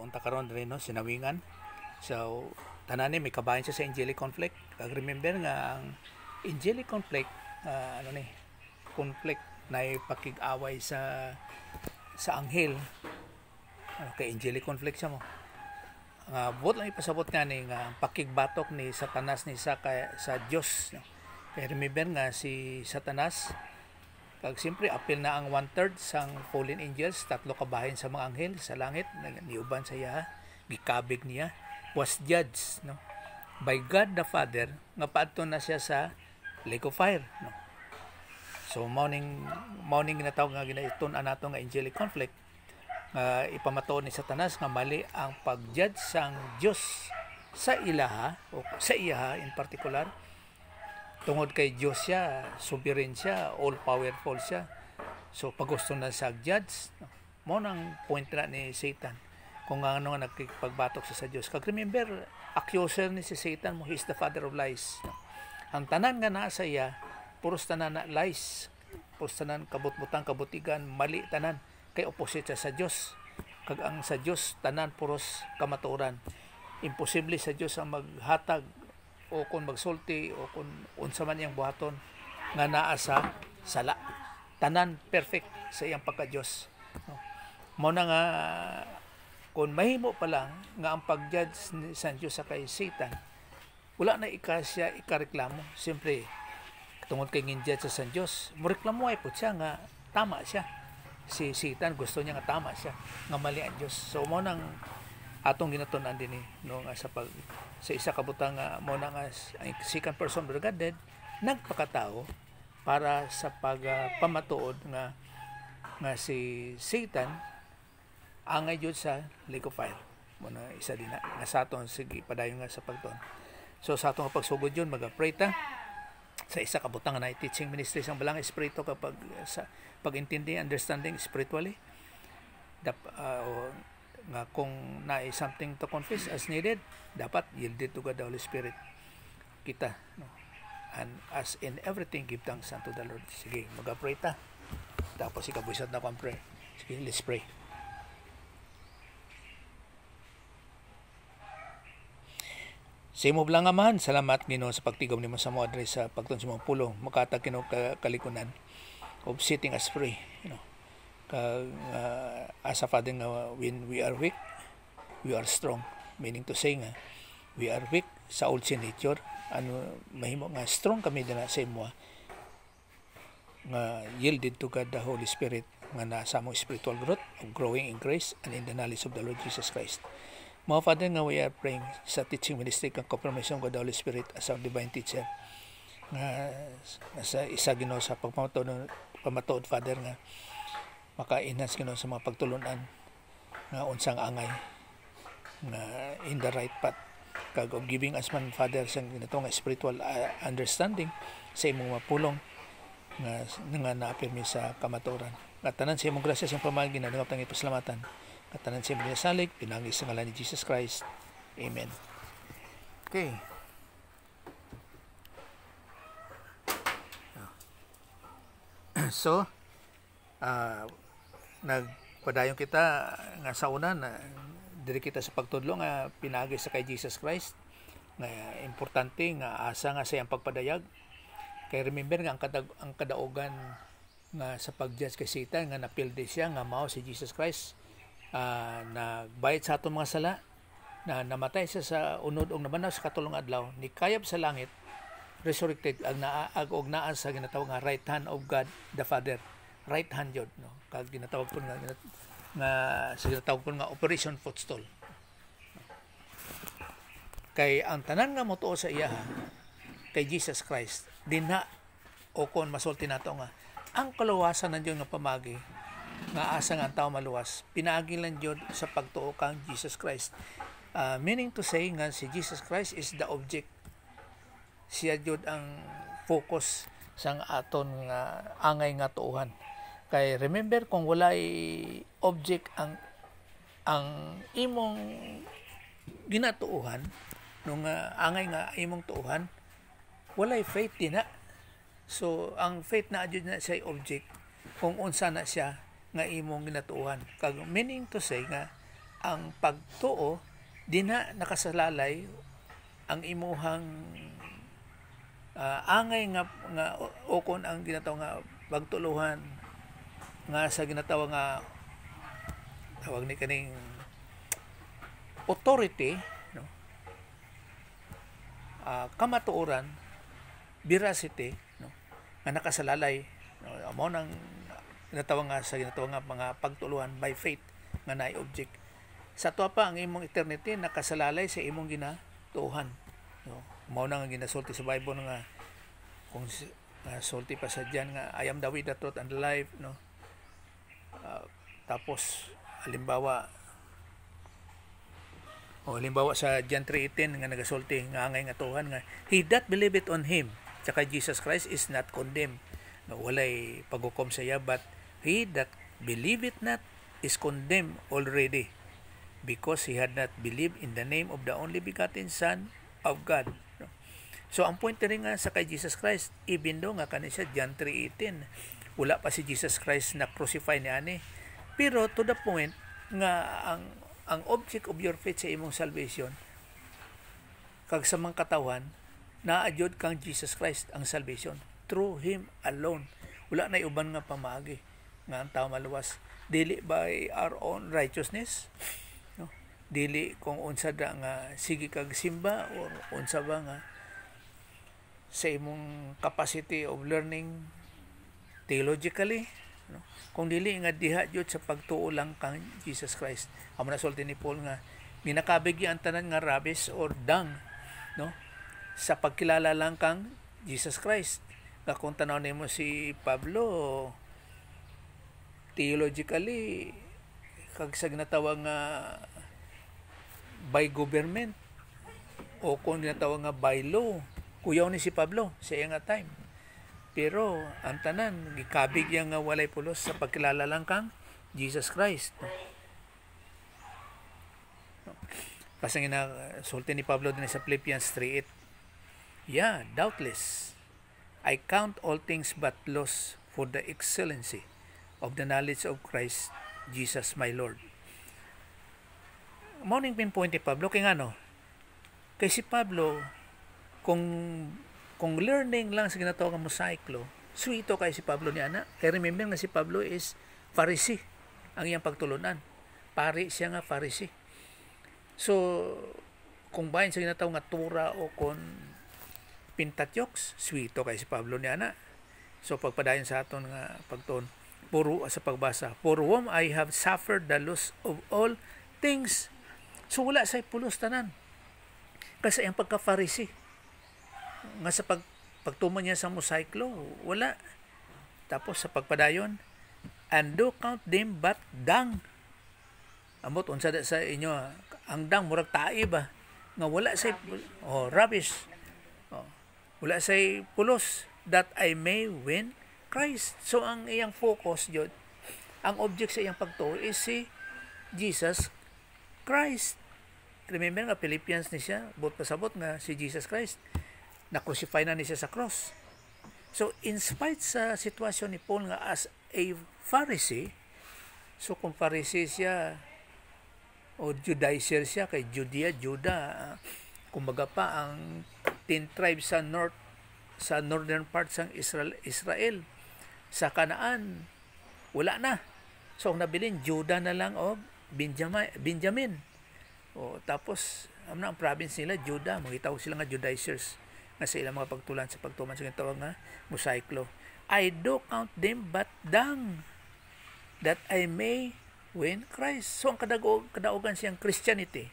unta karon rin no sinawingan. So tanan ni may kabahin siya sa angelic conflict. Kag remember nga ang angelic conflict conflict na pakig-away sa anghel. Kay angelic conflict siya mo. Buot lang ipasabot nga ni nga pakigbatok ni Satanas ni sa Dios. No? Kay remember nga si Satanas kag siyempre apil na ang 1/3 sang fallen angels, 3 kabahin sa mga anghel sa langit niuban sa iya, gikabig niya, was judged no by God the Father nga paadto na siya sa lake of fire no. So morning ginatawag nga ginatun-an nato nga angelic conflict. Ipamatuod ni Satanas nga mali ang pag-judge sang Dios sa ilaha o sa iyaha in particular. Tungod kay Diyos siya, sovereign siya, all-powerful siya. So, pag gusto na sa judge, mo nang point na ni Satan kung ano nga nagpagbatok sa Diyos. Kag remember, accuser ni si Satan mo, he's the father of lies. Ang tanan nga naa sa iya, puros tanan na lies. Puros tanan kabutbutang kabutigan, mali tanan. Kay opposite siya sa Diyos. Kag ang sa Diyos, tanan puros kamatuoran. Imposible sa Diyos ang maghatag o kung magsulti o kung unsa man iyang buhaton nga naa sa sala. Tanan perfect sa iyang pagka-Diyos. Mo na nga kung mahimo pa lang nga ang pag-judge ni San Diyos sa kay Satan, wala na siya ikareklamo. Siyempre, tungod kay ngin-judge sa San Diyos, mo reklamo ay po siya nga tama siya. Si Satan gusto niya nga tama siya, nga mali ang Diyos. So mo nang atong ginatunan din no nga sa isa ka butang mo na nga ang second person regarded nagpakatao para sa pagpamatuod nga si Satan angay jud sa lake of fire. Mo na isa din na sa aton sige padayon nga sa pagtuon. So sa atong pagsugod yun mag-pray ta sa isa ka butang na teaching ministry sang balang espiritu kapag sa pag-intindi understanding spiritually nga kung na something to confess as needed, dapat yielded to God the Holy Spirit kita no? And as in everything give thanks unto the Lord. Sige, mag-pray ta tapos ikabusat na kong prayer. Sige, let's pray. Sa imo blang Amahan, salamat Ginoo sa pagtigom nimo sa mo address sa pagtun sa mga pulong makatag Ginoo kalikunan of sitting as free as a Father nga when we are weak we are strong, meaning to say nga we are weak sa old sin nature mahimo nga strong kami dina sa imo nga yielded to God the Holy Spirit nga nasa among spiritual growth of growing in grace and in the knowledge of the Lord Jesus Christ. Mga Father nga we are praying sa teaching ministry kang confirmation of the Holy Spirit as our divine teacher nga sa isa Ginoo sa pagpamatuod Father nga maka-enhance Ginoo sa mga pagtulunan nga unsang angay nga in the right path kag giving us man Father sa ginatong spiritual understanding sa imong mapulong nga naapirmi sa kamatuoran. Katanan sa imong grasya sa pamagi na nangap tang ipasalamatan. Katanan sa imong salig pinangis sa ngalan ni Jesus Christ. Amen. Okay. So nagpadayon kita nga sa una na diri kita sa pagtudlo nga pinagi sa kay Jesus Christ nga importante nga asa nga sa iyang pagpadayag kay remember nga ang kadaugan nga sa pag-judge kay Satan nga napildi siya nga mao si Jesus Christ nagbayad sa atong mga sala na namatay siya sa unod og nabanaw sa katulong adlaw ni kayab sa langit resurrected og naa sa ginatawag nga right hand of God the Father. Right hand yun, no? Kag ginatawag po nga sa ginatawag po nga Operation Footstool. Kay ang tanan nga motuo sa iya kay Jesus Christ dinha o kon masulti nato nga ang kaluwasan nandiyon nga pamagi nga asa nga ang tao maluwas pinaagi lang jud sa pagtuo kang Jesus Christ. Meaning to say nga si Jesus Christ is the object. Siya jud ang focus sang aton nga angay nga tuuhan. Kay remember kung walay object ang imong ginatuuhan nung angay nga imong tuuhan walay faith din na. So ang faith na adjud na say object kung unsa na siya nga imong ginatuuhan. Kag meaning to say nga ang pagtuo di na nakasalalay ang imuhang angay nga ukon ang ginataw nga pagtuluhan nga sa ginatawa nga tawag ni kaning authority, no? Kamatuoran, veracity, no? Nga nakasalalay, no? Amo nang ginatawa nga sa ginatawa nga mga pagtuluhan by faith nga naay object. Sa tuwa pa ang imong eternity nakasalalay sa imong ginatuohan, no? Mao na nga ginasulti sa Bible nga kung sulti pa sa diyan nga I am the way, the truth and the life, no? Tapos halimbawa sa John 3:18 nga nagasulti nga angay nga tuhan nga he that believeth on him tsaka Jesus Christ is not condemned, nga walay paghukom sa iya, but he that believeth not is condemned already because he had not believed in the name of the only begotten Son of God. So ang point rin nga sa kay Jesus Christ, even though nga kani siya John 3:18 wala pa si Jesus Christ na crucify ni ani, pero to the point nga ang object of your faith sa imong salvation kag sa mga katawan naadyod kang Jesus Christ ang salvation through him alone. Wala na uban nga pamaagi nga ang tao maluwas dili by our own righteousness, no? Dili kung unsa da nga sige kag simba or unsa ba nga sa imong capacity of learning theologically, no? Kung dili nga diha jud sa pagtuo lang kang Jesus Christ. Amo na sulti ni Paul nga minakabigi ang tanan nga rabis or dung, no? Sa pagkilala lang kang Jesus Christ. Nga kung tanaw nimo si Pablo theologically kag sa ginatawag nga by government o kung ginatawag nga by law, kuyaw ni si Pablo sa iya nga time. Pero ang tanan gikabig yang nga walay pulos sa pagkilala lang kang Jesus Christ. Pasang ina sulti ni Pablo din sa Philippians 3:8. Yeah, doubtless I count all things but loss for the excellency of the knowledge of Christ Jesus my Lord. Morning pinpoint ni Pablo kay ngano? Kay si Pablo kung learning lang sa ginatawag nga mosaiklo, suito kay si Pablo ni ana. Kay remember na si Pablo is Pharisee ang iyang pagtulunan. Pari siya nga Pharisee. So kung bahin sa ginatawag nga Tura o kon Pentateuch, suito kay si Pablo ni ana. So pagpadayon sa aton nga pagtuon puro sa pagbasa, for whom I have suffered the loss of all things. So wala say pulos tanan kasi ang pagka-Pharisee nga sa pagtuman niya sa mosaiklo wala. Tapos sa pagpadayon, and do count them but dung. Amot unsa sa inyo ang dung murag tae ba nga wala say rubbish, wala say pulos, that I may win Christ. So ang iyang focus jud, ang object sa iyang pagtuo is si Jesus Christ. Remember nga Philippians ni siya bot pasabot nga si Jesus Christ na-crucify na ni siya sa cross. So in spite sa sitwasyon ni Paul nga as a Pharisee, so kung Pharisee siya o Judaizer siya kay Juda, kumbaga pa ang 10 tribes sa northern parts ng Israel sa Kanaan wala na. So ang nabilin Juda na lang o Benjamin. O tapos ang province nila Juda, magitawag sila nga Judaizers nga sa ilang mga pagtulan sa pagtuman sa tawag nga mosaiklo. I do count them but dung, that I may win Christ. So ang kadaugan siyang Christianity.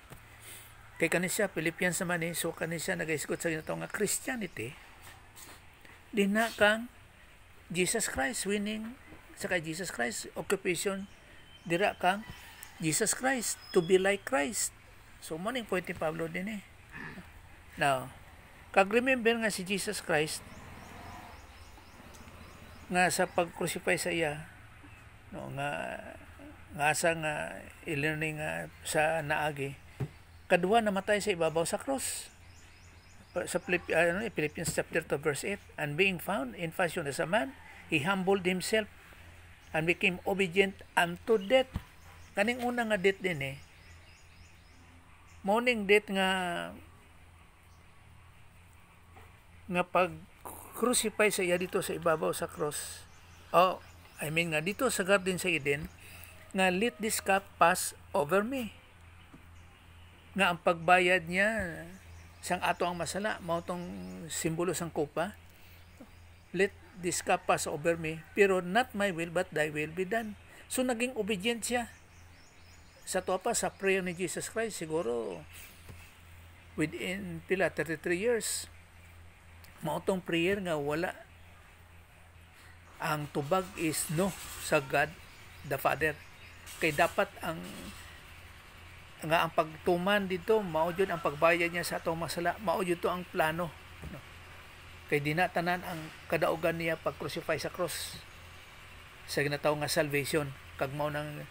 Kay kanisya Philippians naman so kanisya nagaisgot sa ginatawag nga Christianity. Dina kang Jesus Christ winning sa kay Jesus Christ occupation dira kang Jesus Christ to be like Christ. So maning point ni Pablo din Now, kag remember nga si Jesus Christ nga sa pag-crucify sa iya, no, nga sa nga i-learning sa naagi, kadua namatay sa ibabaw sa cross. Sa Philippians chapter 2 verse 8, and being found in fashion as a man, he humbled himself and became obedient unto death. Kaning una nga death din morning date nga pag crucify sa iya dito sa ibabaw sa cross. Nga dito sa Garden sa Eden, nga let this cup pass over me. Nga ang pagbayad niya sang ato ang masala, mao tong simbolo sang kopa. Let this cup pass over me, pero not my will but thy will be done. So naging obedient siya. Sa to pa sa prayer ni Jesus Christ, siguro within 33 years. Mao tong prayer nga wala ang tubag is no sa God the Father. Kay dapat ang pagtuman dito mao jud ang pagbayad niya sa atong masala, mao jud to ang plano. No? Kay dinatanan ang kadaugan niya pag crucify sa cross. Sa ginatawag nga salvation, kag mao nang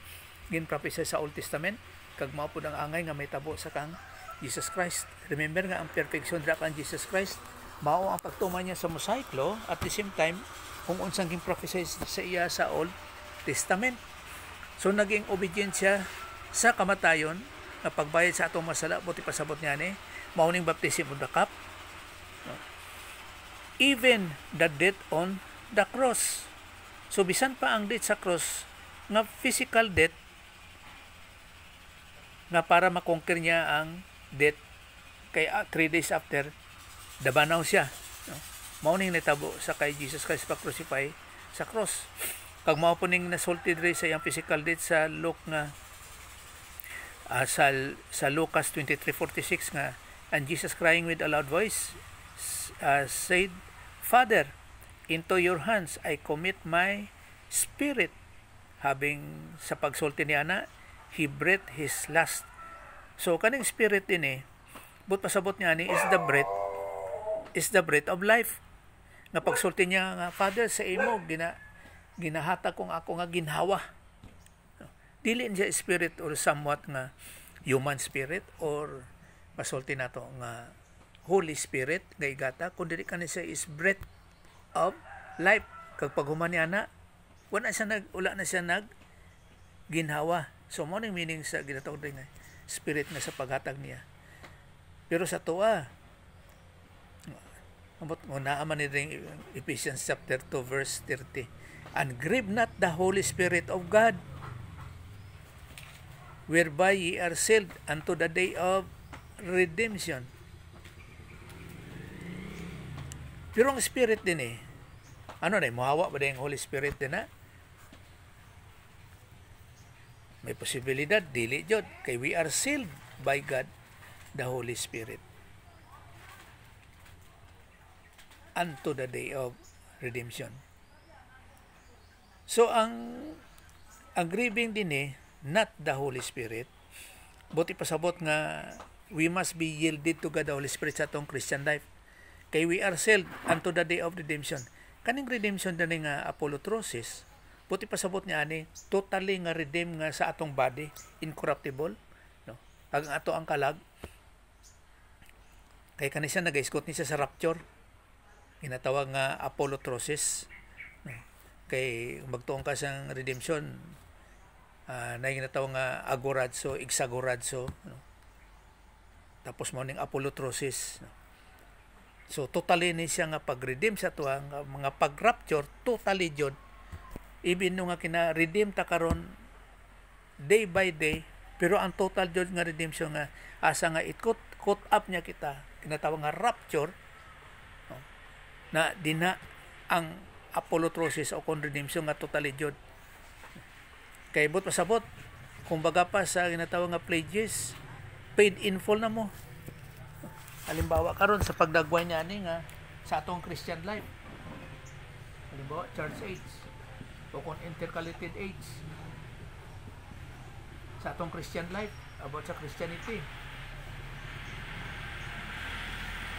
ginprophesy sa Old Testament, kag mao pud ang angay nga may tabo sa kang Jesus Christ. Remember nga ang perfection ra kang Jesus Christ, mao ang pagtuman niya sa Mosaic Law, at the same time kung unsang ginprophesy sa iya sa Old Testament. So naging obedient siya sa kamatayon na pagbayad sa atong masala, buti pasabot niya ni mauning baptism of the cup, even the death on the cross. So bisan pa ang death sa cross nga physical death, nga para makonquer niya ang death, kay 3 days after dabanaw siya. Mauning natabo sa kay Jesus Christ pa crucify sa cross. Kag mao po ning nasulti diri sa iyang physical death sa Luke nga sa Lucas 23:46 nga, and Jesus crying with a loud voice said, Father, into your hands I commit my spirit. Habing sa pagsulti niya na, he breathed his last. So kaning spirit din but pasabot niya ni is the breath of life. Nga pagsulti niya nga, Father, sa imo ginahata kong ako nga ginhawa. Dili niya spirit or somewhat nga human spirit or pasulti nato nga Holy Spirit nga igata, kundi kani siya is breath of life. Kag paghuman niya na, wala na siya ginhawa. So mo ning meaning sa ginatawag nga spirit nga sa paghatag niya. Pero sa tuwa, naaman ni ring Ephesians chapter 2 verse 30. And grieve not the Holy Spirit of God, whereby ye are sealed unto the day of redemption. Pero ang Spirit din mahawa ba din ang Holy Spirit din May posibilidad, dili jud, kay we are sealed by God, the Holy Spirit, unto the day of redemption. So ang grieving din not the Holy Spirit, buti pasabot nga we must be yielded to God the Holy Spirit sa atong Christian life, kay we are sealed unto the day of redemption. Kaning redemption din nga apolutrosis, buti pasabot niya totally nga redeem nga sa atong body, incorruptible, no? Ang ato ang kalag, kay kanisa nag-iskot ni sa rapture, ginatawag nga apolutrosis, no? Kay magtuong ka sa redemption, na ginatawag nga agoradzo, exagoradzo, no? Tapos mo ning apolutrosis, no? So totally ni siya nga pag-redeem sa tuwa nga mga pag-rapture, totally jud. Even nung nga kina-redeem ta karon day by day, pero ang total jud nga redemption nga asa nga it-caught up niya kita, kinatawag nga rapture, no? Na dina ang apolutrosis o kon redemption nga totally jud. Kay but pasabot, kumbaga pa sa ginatawag nga pledges, paid in full na mo. Halimbawa karon sa pagdagway niya nga sa atong Christian life, halimbawa church age o kung intercalated age sa atong Christian life, about sa Christianity,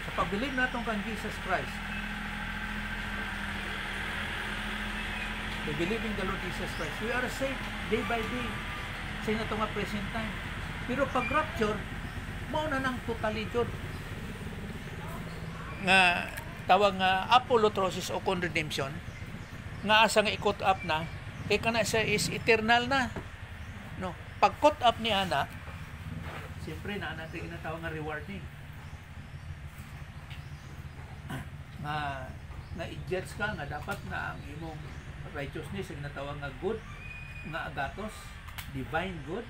sa pagbilib natong kang Jesus Christ, we believe in the Lord Jesus Christ, we are saved day by day sa natong present time. Pero pag rapture, mao na nang totally jud nga tawag nga apolutrosis o con redemption, nga asa nga i-caught up na, kay kana siya is eternal na, no? Pag caught up niya na, siyempre na natin ginatawag nga rewarding. Nga i-judge ka nga dapat na ang imong righteousness ang ginatawag nga good, nga agatos, divine good,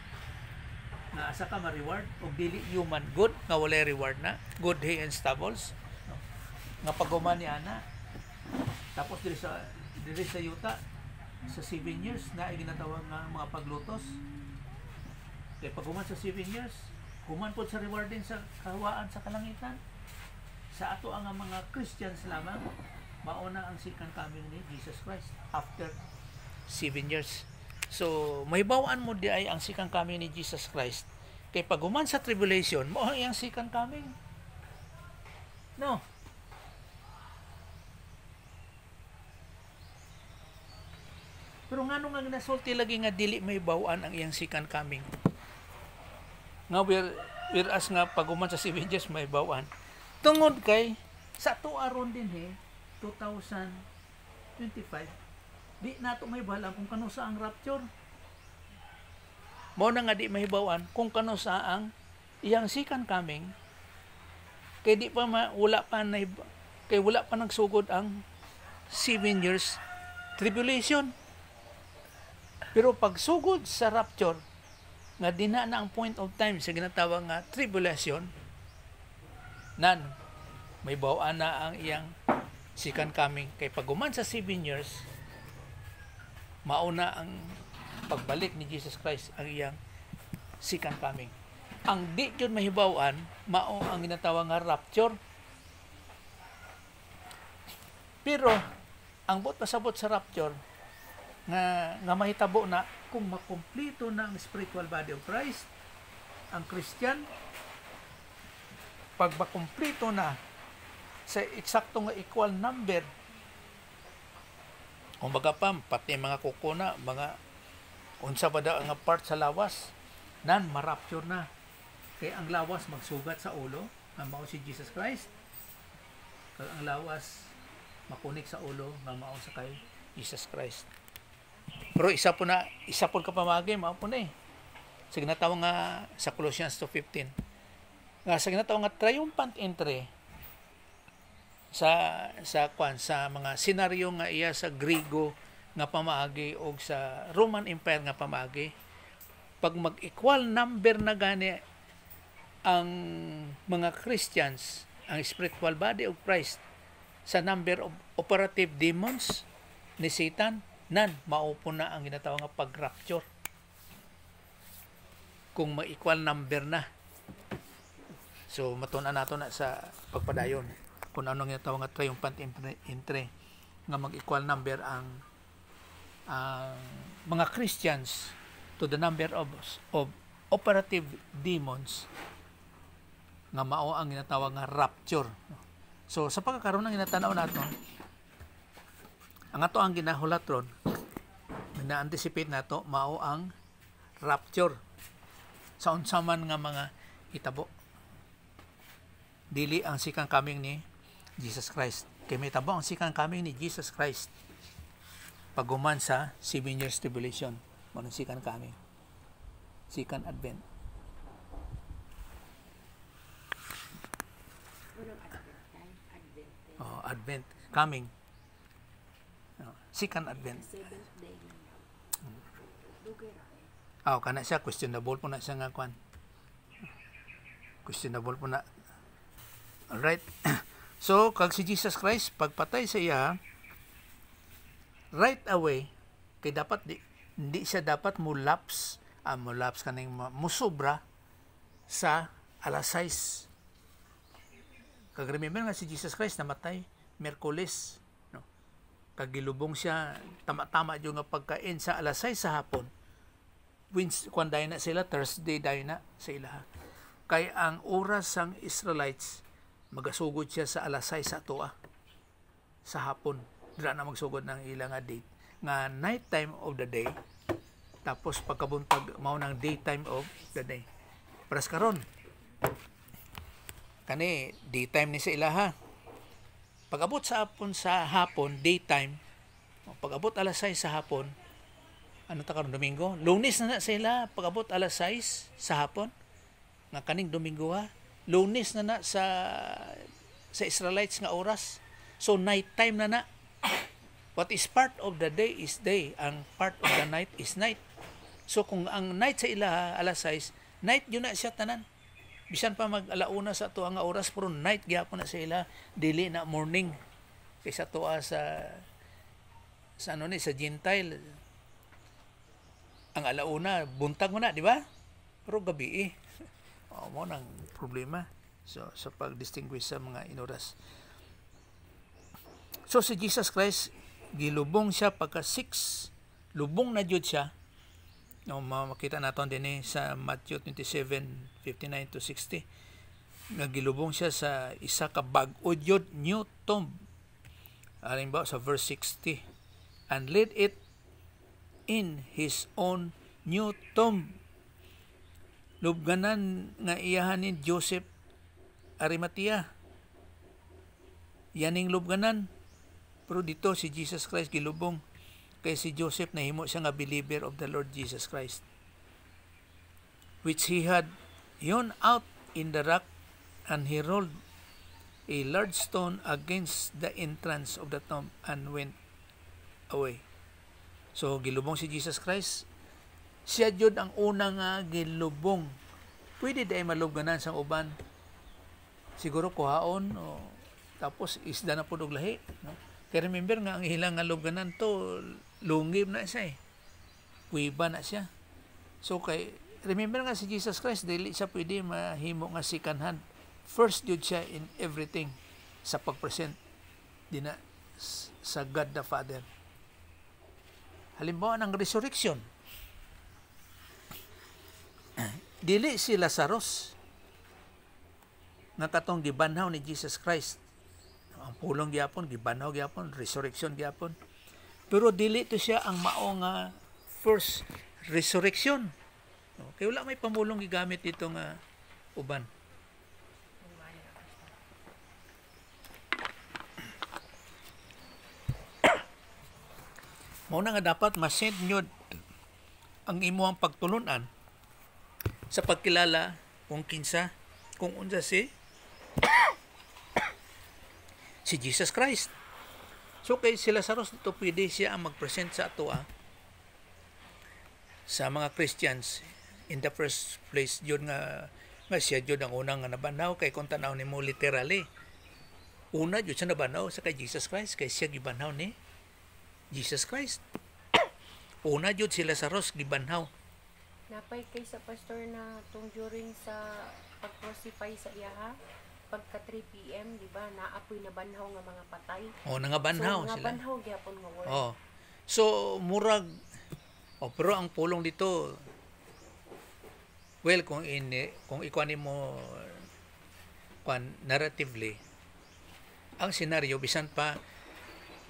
nga asa ka ma-reward o dili human good nga wala reward na good hay and stubbles, no? Nga paghuman ni ana tapos diri sa yuta sa 7 years na ay ginatawag nga mga paglutos. Kaya paghuman sa 7 years human po sa rewarding sa kahawaan sa kalangitan. Sa ato ang mga Christians lamang mauna ang second coming ni Jesus Christ after 7 years. So, mahibawaan mo di ay ang second coming ni Jesus Christ. Kay pag human sa tribulation, mo ang iyang second coming. No. Pero nga nung nga nasulti lagi nga dili mahibawaan ang iyang second coming. Nga whereas nga pag human sa 7 years mahibawaan. Tungod kay sa tuaron din 2025 di nato may bahala kung kano sa ang rapture. Mao na nga di mahibawan kung kano sa ang iyang second coming. Kay di pa wala pa nagsugod ang 7 years tribulation. Pero pag sugod sa rapture nga dina na ang point of time sa ginatawag nga tribulation, nan may bawaan na ang iyang second coming. Kay paguman sa 7 years mauna ang pagbalik ni Jesus Christ ang iyang second coming. Ang di yun mahibawan mao ang ginatawag nga rapture. Pero ang pasabot sa rapture nga mahitabo na kung makumpleto na ang spiritual body of Christ, ang Christian, pag makumpleto na sa eksakto nga equal number, kumbaga pa, pati mga kukuna, mga unsa ba daw nga part sa lawas, nan marapture na. Kaya ang lawas magsugat sa ulo, nga mao si Jesus Christ. Kaya ang lawas makunik sa ulo, nga mao sa kay Jesus Christ. Pero isa po ka pamagi, mao po na eh. Sa ginatawag nga sa Colossians 2:15. Nga sa ginatawag nga triumphant entry, sa mga senaryo nga iya sa Griego nga pamaagi o sa Roman Empire nga pamaagi, pag mag-equal number na gani ang mga Christians, ang spiritual body of Christ sa number of operative demons ni Satan, nan maupo na ang ginatawag nga pag-rapture. Kung ma-equal number na. So matun-an nato na sa pagpadayon kung ano nga tawag nga triumphant entry nga mag-equal number ang mga Christians to the number of operative demons nga mao ang ginatawag nga rapture. So sa pagkakaroon ng ginatanaw naton, ang ato ang ginahulatron na-anticipate nato mao ang rapture sa unsa man nga mga hitabo, dili ang second coming ni Jesus Christ. Kay may tabo ang second coming ni Jesus Christ paguman sa 7 years tribulation, mao ang second coming, second advent. Advent coming, second advent. Kana siya questionable po na siya nga kwan, questionable po na. Alright. So kag si Jesus Christ pagpatay sa iya, right away kay dapat hindi siya dapat mulaps kaning musobra sa alas 6. Kag remember nga si Jesus Christ namatay Miyerkules, no? Kag gilubong siya tama-tama jud nga pagkain sa alas 6 sa hapon. Kung dayon na sila Thursday dayon na sa ilaha. Kay ang oras sang Israelites magasugod siya sa alas 6 sa tuwa sa hapon. Dira na magsugod ng ilang date nga night time of the day, tapos pagkabuntag mao ng daytime of the day. Paras karon kani daytime ni sa ilaha. Pag-abot sa hapon daytime. Pag-abot alas 6 sa hapon, ano ta karon Domingo, Lunes na sila pag-abot alas 6 sa hapon. nga kaning Domingo ha. Lunes na sa Israelites nga oras. So night time na. What is part of the day is day, ang part of the night is night. So kung ang night sa ila alas 6, night yun na siya tanan. Bisan pa mag-alauna sa tuwa nga oras, pero night gyapon na sa ila, dili na morning. Kaysa tuwa sa sa Gentile, ang alauna buntag mo na, di ba? Pero gabi mo nang problema sa pag-distinguish sa mga inoras. So si Jesus Christ gilubong siya pagka 6, lubong na jud siya. Makita naton din sa Matthew 27:59 to 60. Nagilubong siya sa isa ka bag-o jud new tomb. Halimbawa sa verse 60, and laid it in his own new tomb. Lubganan nga iyahan ni Joseph Arimatea. Yaning lubganan. Pero dito si Jesus Christ gilubong kay si Joseph nahimo siya nga believer of the Lord Jesus Christ, which he had hewn out in the rock, and he rolled a large stone against the entrance of the tomb and went away. So gilubong si Jesus Christ. Siya jud ang una nga gilubong. Pwede day malubganan sa uban. Siguro kuhaon o tapos isda na pud og lahi, no? Kaya remember nga ang ilang nga lubganan to lungib na siya kuiba na siya. So kay remember nga si Jesus Christ dili siya pwede mahimo nga second hand. First jud siya in everything sa pagpresent dina sa God the Father. Halimbawa ng resurrection, dili si Lazarus nga katong gibanhaw ni Jesus Christ. Ang pulong gyapon, gibanhaw gyapon, resurrection gyapon. Pero dili to siya ang mao nga first resurrection. Kaya wala may pamulong gigamit dito nga uban. Mao na nga dapat masend nyo ang imuhang pagtulunan sa pagkilala kung kinsa, kung unsa si Jesus Christ. So kay si Lazarus dito pwede siya ang mag-present sa ato sa mga Christians in the first place yun nga siya jud ang unang nga nabanhaw kay kung tanaw nimo literally. Una jud siya nabanhaw sa kay Jesus Christ kay siya gibanhaw ni Jesus Christ. Una jud si Lazarus gibanhaw. Napay kay sa pastor na tung during sa pag-crucify sa iya pagka 3 PM, di ba, naapoy na banhaw nga mga patay. Nga banhaw so, sila. Banhaw gyapon nga word. So murag pero ang pulong dito kung ikuan mo narratively ang senaryo bisan pa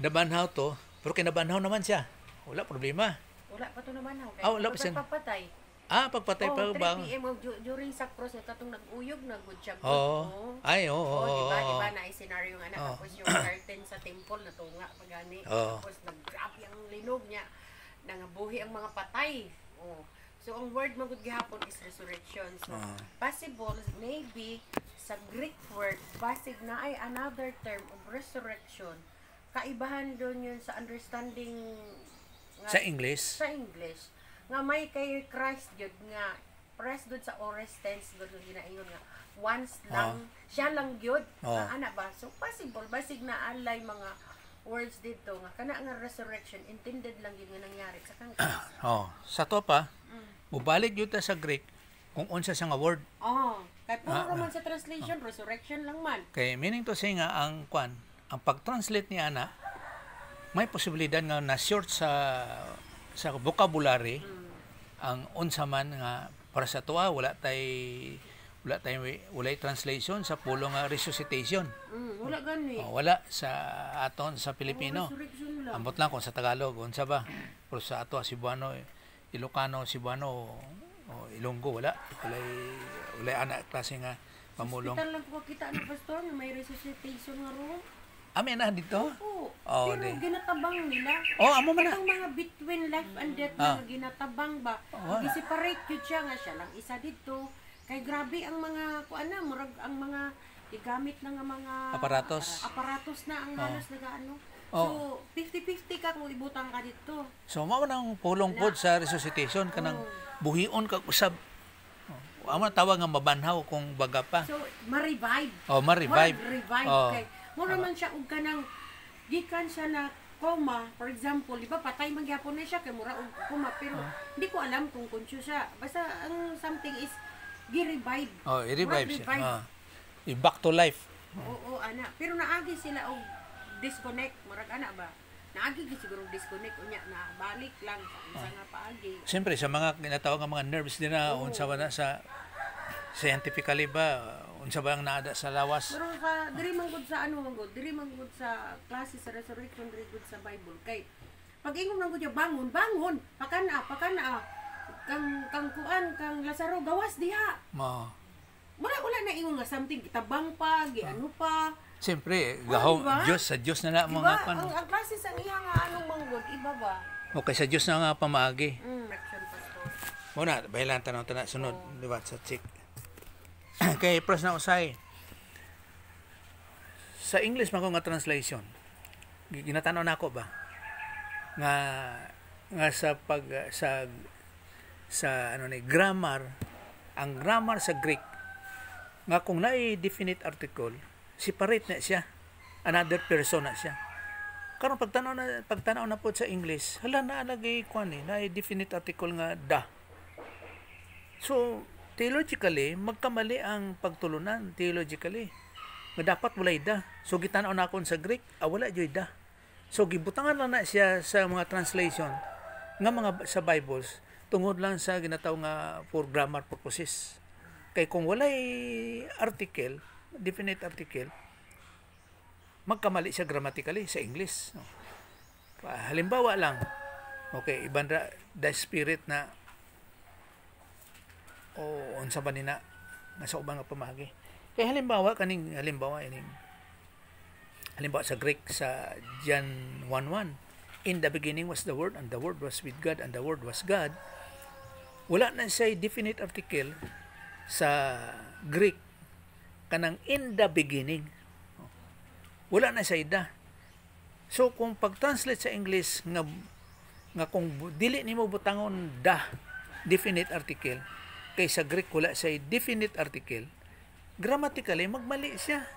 nabanhaw to, pero kinabanhaw naman siya. Wala problema. Wala pa to nabanhaw kay wala pa siya. Pagpapatay. Pagpatay pa 3 ba? PM during sa cross katong nag-uyog na good siya. Diba na scenario nga tapos yung curtain sa temple na tunga pagani. Tapos nag-grab ang linog niya. Nangabuhi ang mga patay. So ang word magud gihapon is resurrection. So possible maybe sa Greek word basig na ay another term of resurrection. Kaibahan doon yun sa understanding nga, sa English nga may kay Christ jud nga press doon sa aorist tense doon ginaingon nga once lang siya lang gyud ana ba, so possible basig na alay mga words dito nga kana nga resurrection intended lang yun nga nangyari sa kang sa to pa mubalik yun ta sa Greek kung unsa siya nga word kay puro man sa translation resurrection lang man kay meaning to say nga ang pag-translate ni ana may posibilidad nga na short sa vocabulary ang unsa man nga para sa tuwa wala translation sa pulong nga resuscitation. Wala gani. Wala sa aton sa Pilipino. Ambot lang kung sa Tagalog unsa ba. Pero sa ato Cebuano, Ilocano, Cebuano o Ilonggo wala ana klase nga pamulong. Kita lang po kita na pastor may resuscitation nga ro. Amen na dito? Oo. Pero ginatabang nila. Amo man na. Itong mga between life and death na ginatabang ba. Gi-separate yun siya nga siya lang isa dito. Kay grabe ang mga kuan na murag ang mga igamit na nga mga aparatos na ang halos nagaano. So 50-50 ka kung ibutang ka dito. So mao nang pulong pod sa resuscitation kanang buhion kag usab. Amo tawag nga mabanhaw kung baga pa. So ma-revive. Ma-revive. Kay mo naman siya og kanang gikan siya na coma, for example, di ba patay man gyapon na siya kay mura og coma pero hindi ko alam kung conscious siya. Basta ang something is gi-revive. I-revive siya. I-back to life. Oo, ana. Pero naagi sila og disconnect, murag ana ba? Naagi gid siguro disconnect unya na balik lang sa nga paagi. Siyempre sa mga ginatawag nga mga nerves din na unsa ba na sa scientifically ba unsa ba ang naada sa lawas? Pero sa diri man gud sa ano man gud, diri man gud sa klase sa resurrection diri gud sa Bible kay pag ingon man gud bangon, pakana. Kang kuan kang Lazaro gawas diha. Wala na ingon nga something kitabang pa, giano pa. Siyempre, gahaw, Diyos, sa Diyos na mga pan. Ang klase sa iya nga anong manggod, iba ba? Okay, sa Diyos na nga pamaagi. Action pastor. Muna, bahilan tanaw sunod, di ba, sa check. Kay pras na usay. Sa English man ko nga translation. Ginatanaw nako ba? Nga sa ano ni grammar, ang grammar sa Greek nga kung naay definite article separate na siya, another person na siya. Karon pagtanaw na po sa English, hala na lagi kuan na definite article nga da. So theologically magkamali ang pagtulunan theologically. Nga dapat walay da. So gitanaw na kon sa Greek, wala joy da. So gibutangan lang na siya sa mga translation nga mga sa Bibles tungod lang sa ginataw nga for grammar purposes. Kay kung walay article, definite article, magkamali siya grammatically sa English. Halimbawa lang, okay, ibanda the spirit na unsa ba nina nasa ubang nga pamagi. Kay halimbawa sa Greek sa John 1:1, in the beginning was the Word, and the Word was with God, and the Word was God. Wala na siya definite article sa Greek kanang in the beginning. Wala na siya da. So kung pag-translate sa English nga kung dili nimo butangon da definite article kay sa Greek wala siya definite article, grammatically magmali siya.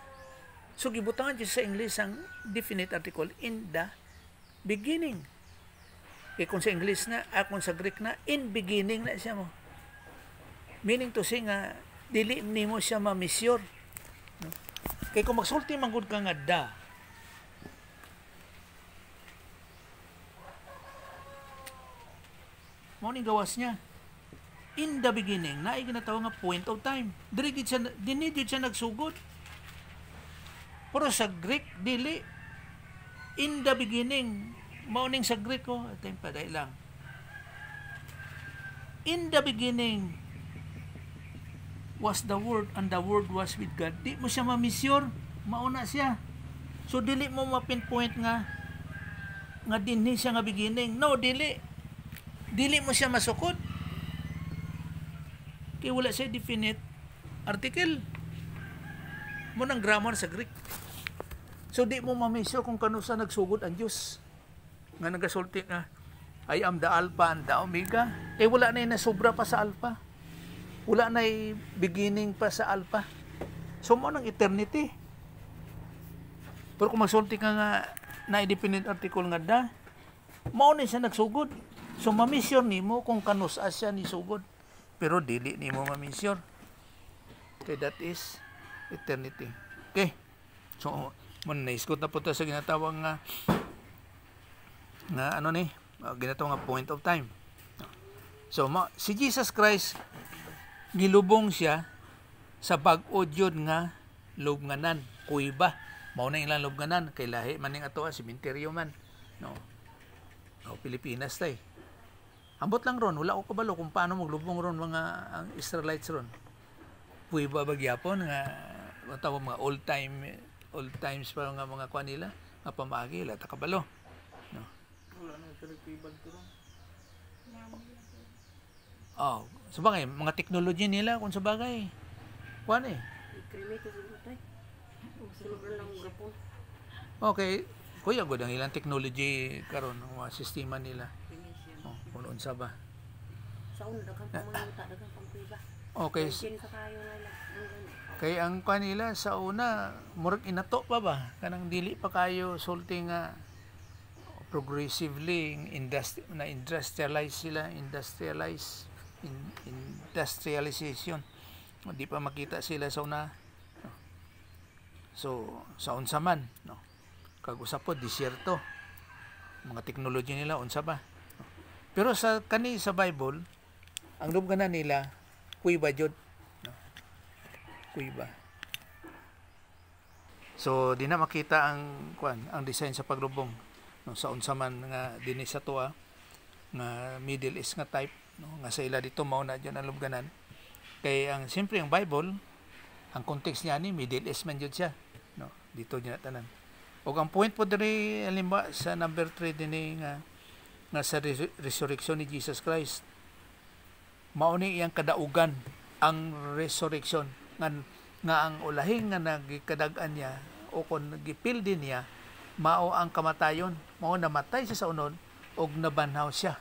So gibutangan siya sa English ang definite article in the beginning. Kay kung sa English na, kung sa Greek na in beginning na siya mo. Meaning to say nga dili nimo siya ma-measure. No? Kay kung magsulti man gud ka nga da, mo ning gawas niya. In the beginning, naay ginatawag nga point of time. Dili siya nagsugod. Pero sa Greek, dili. In the beginning, mauning sa Greek ko, atay paday lang. In the beginning was the Word, and the Word was with God. Di mo siya ma-measure, mauna siya. So, dili mo ma-pinpoint nga dinhi siya nga beginning. No, dili. Dili mo siya masukod. Kaya wala siya definite article. Mo nang grammar sa Greek. So di mo ma-measure kung kano sa nagsugod ang Diyos. Nga nagasulti nga, I am the Alpha and the Omega. Eh wala na yung nasobra pa sa Alpha. Wala na yung beginning pa sa Alpha. So mo nang eternity. Pero kung magsulti ka nga na definite article nga da, mo na siya nagsugod. So ma-measure nimo kung kano sa siya ni sugod. Pero dili nimo ma-measure. Okay, that is eternity. Okay. So, naiskot na po ito sa ginatawang nga ano ni, ginatawang nga point of time. So, si Jesus Christ, gilubong siya sa bag-odyod nga lubnganan, kuiba. Mao na ilang lubnganan, kay lahi man ning ato, sementeryo man. No. Pilipinas tay. Ambot lang ron, wala ko kabalo kung paano maglubong ron mga ang Israelites ron. Kuiba bagyapon nga tawag mga old times pa nga mga kuan nila, nga pamagi la ta kabalo. No. Wala na sa nagpibag to ron. Sabagay, mga technology nila kung sabagay. Kuan eh. Cremate sa butay. Sulod lang gapon. Okay, kuya gud ang ilang technology karon ang mga sistema nila. Kung unsa ba. Sa una daghang pamanguta, daghang pangkuiba. Okay. Kaya sa kayo nga lang. Kay ang kanila sa una murag inato pa ba kanang dili pa kayo sulti nga progressively industrialize sila, industrialization. Di pa makita sila sa una. So sa unsa man, no. Kag usa po disyerto. Mga teknolohiya nila unsa ba? Pero sa kani sa Bible, ang lubganan nila kuiba jud. Kuiba. So di na makita ang ang design sa paglubong, no, sa unsa man nga dinhi sa tuwa nga Middle East nga type, no, nga sa ila dito mao na diyan ang lubganan. Kay ang simple ang Bible, ang context niya ni Middle East man jud siya, no, dito niya tanan. Og ang point po diri halimbawa sa number 3 dinhi nga sa resurrection ni Jesus Christ, mao ni iyang kadaugan ang resurrection nga ang ulahin nga nagikadag-an niya o kung gipil din niya mao ang kamatayon, mao namatay siya sa unod og nabanhaw siya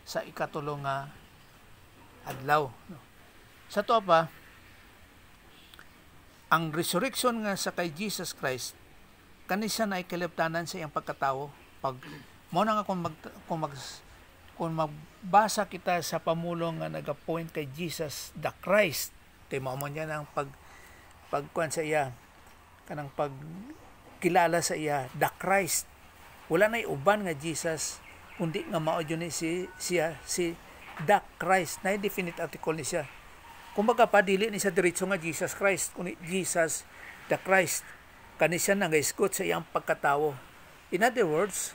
sa ikatulong nga adlaw, no. Sa to pa ang resurrection nga sa kay Jesus Christ kani siya na ikaliptanan sa iyang pagkatawo. Pag mao na nga kung magbasa kita sa pamulong nga nag-appoint kay Jesus the Christ, kay mao man niya ang pagkuan sa iya, kanang pagkilala sa iya, the Christ. Wala na uban nga Jesus, kundi nga mao ni si the Christ, na definite article ni siya. Kumbaga pa dili ni sa diretso nga Jesus Christ, kundi Jesus the Christ. Kani siya nagaisgot sa iyang pagkatawo. In other words,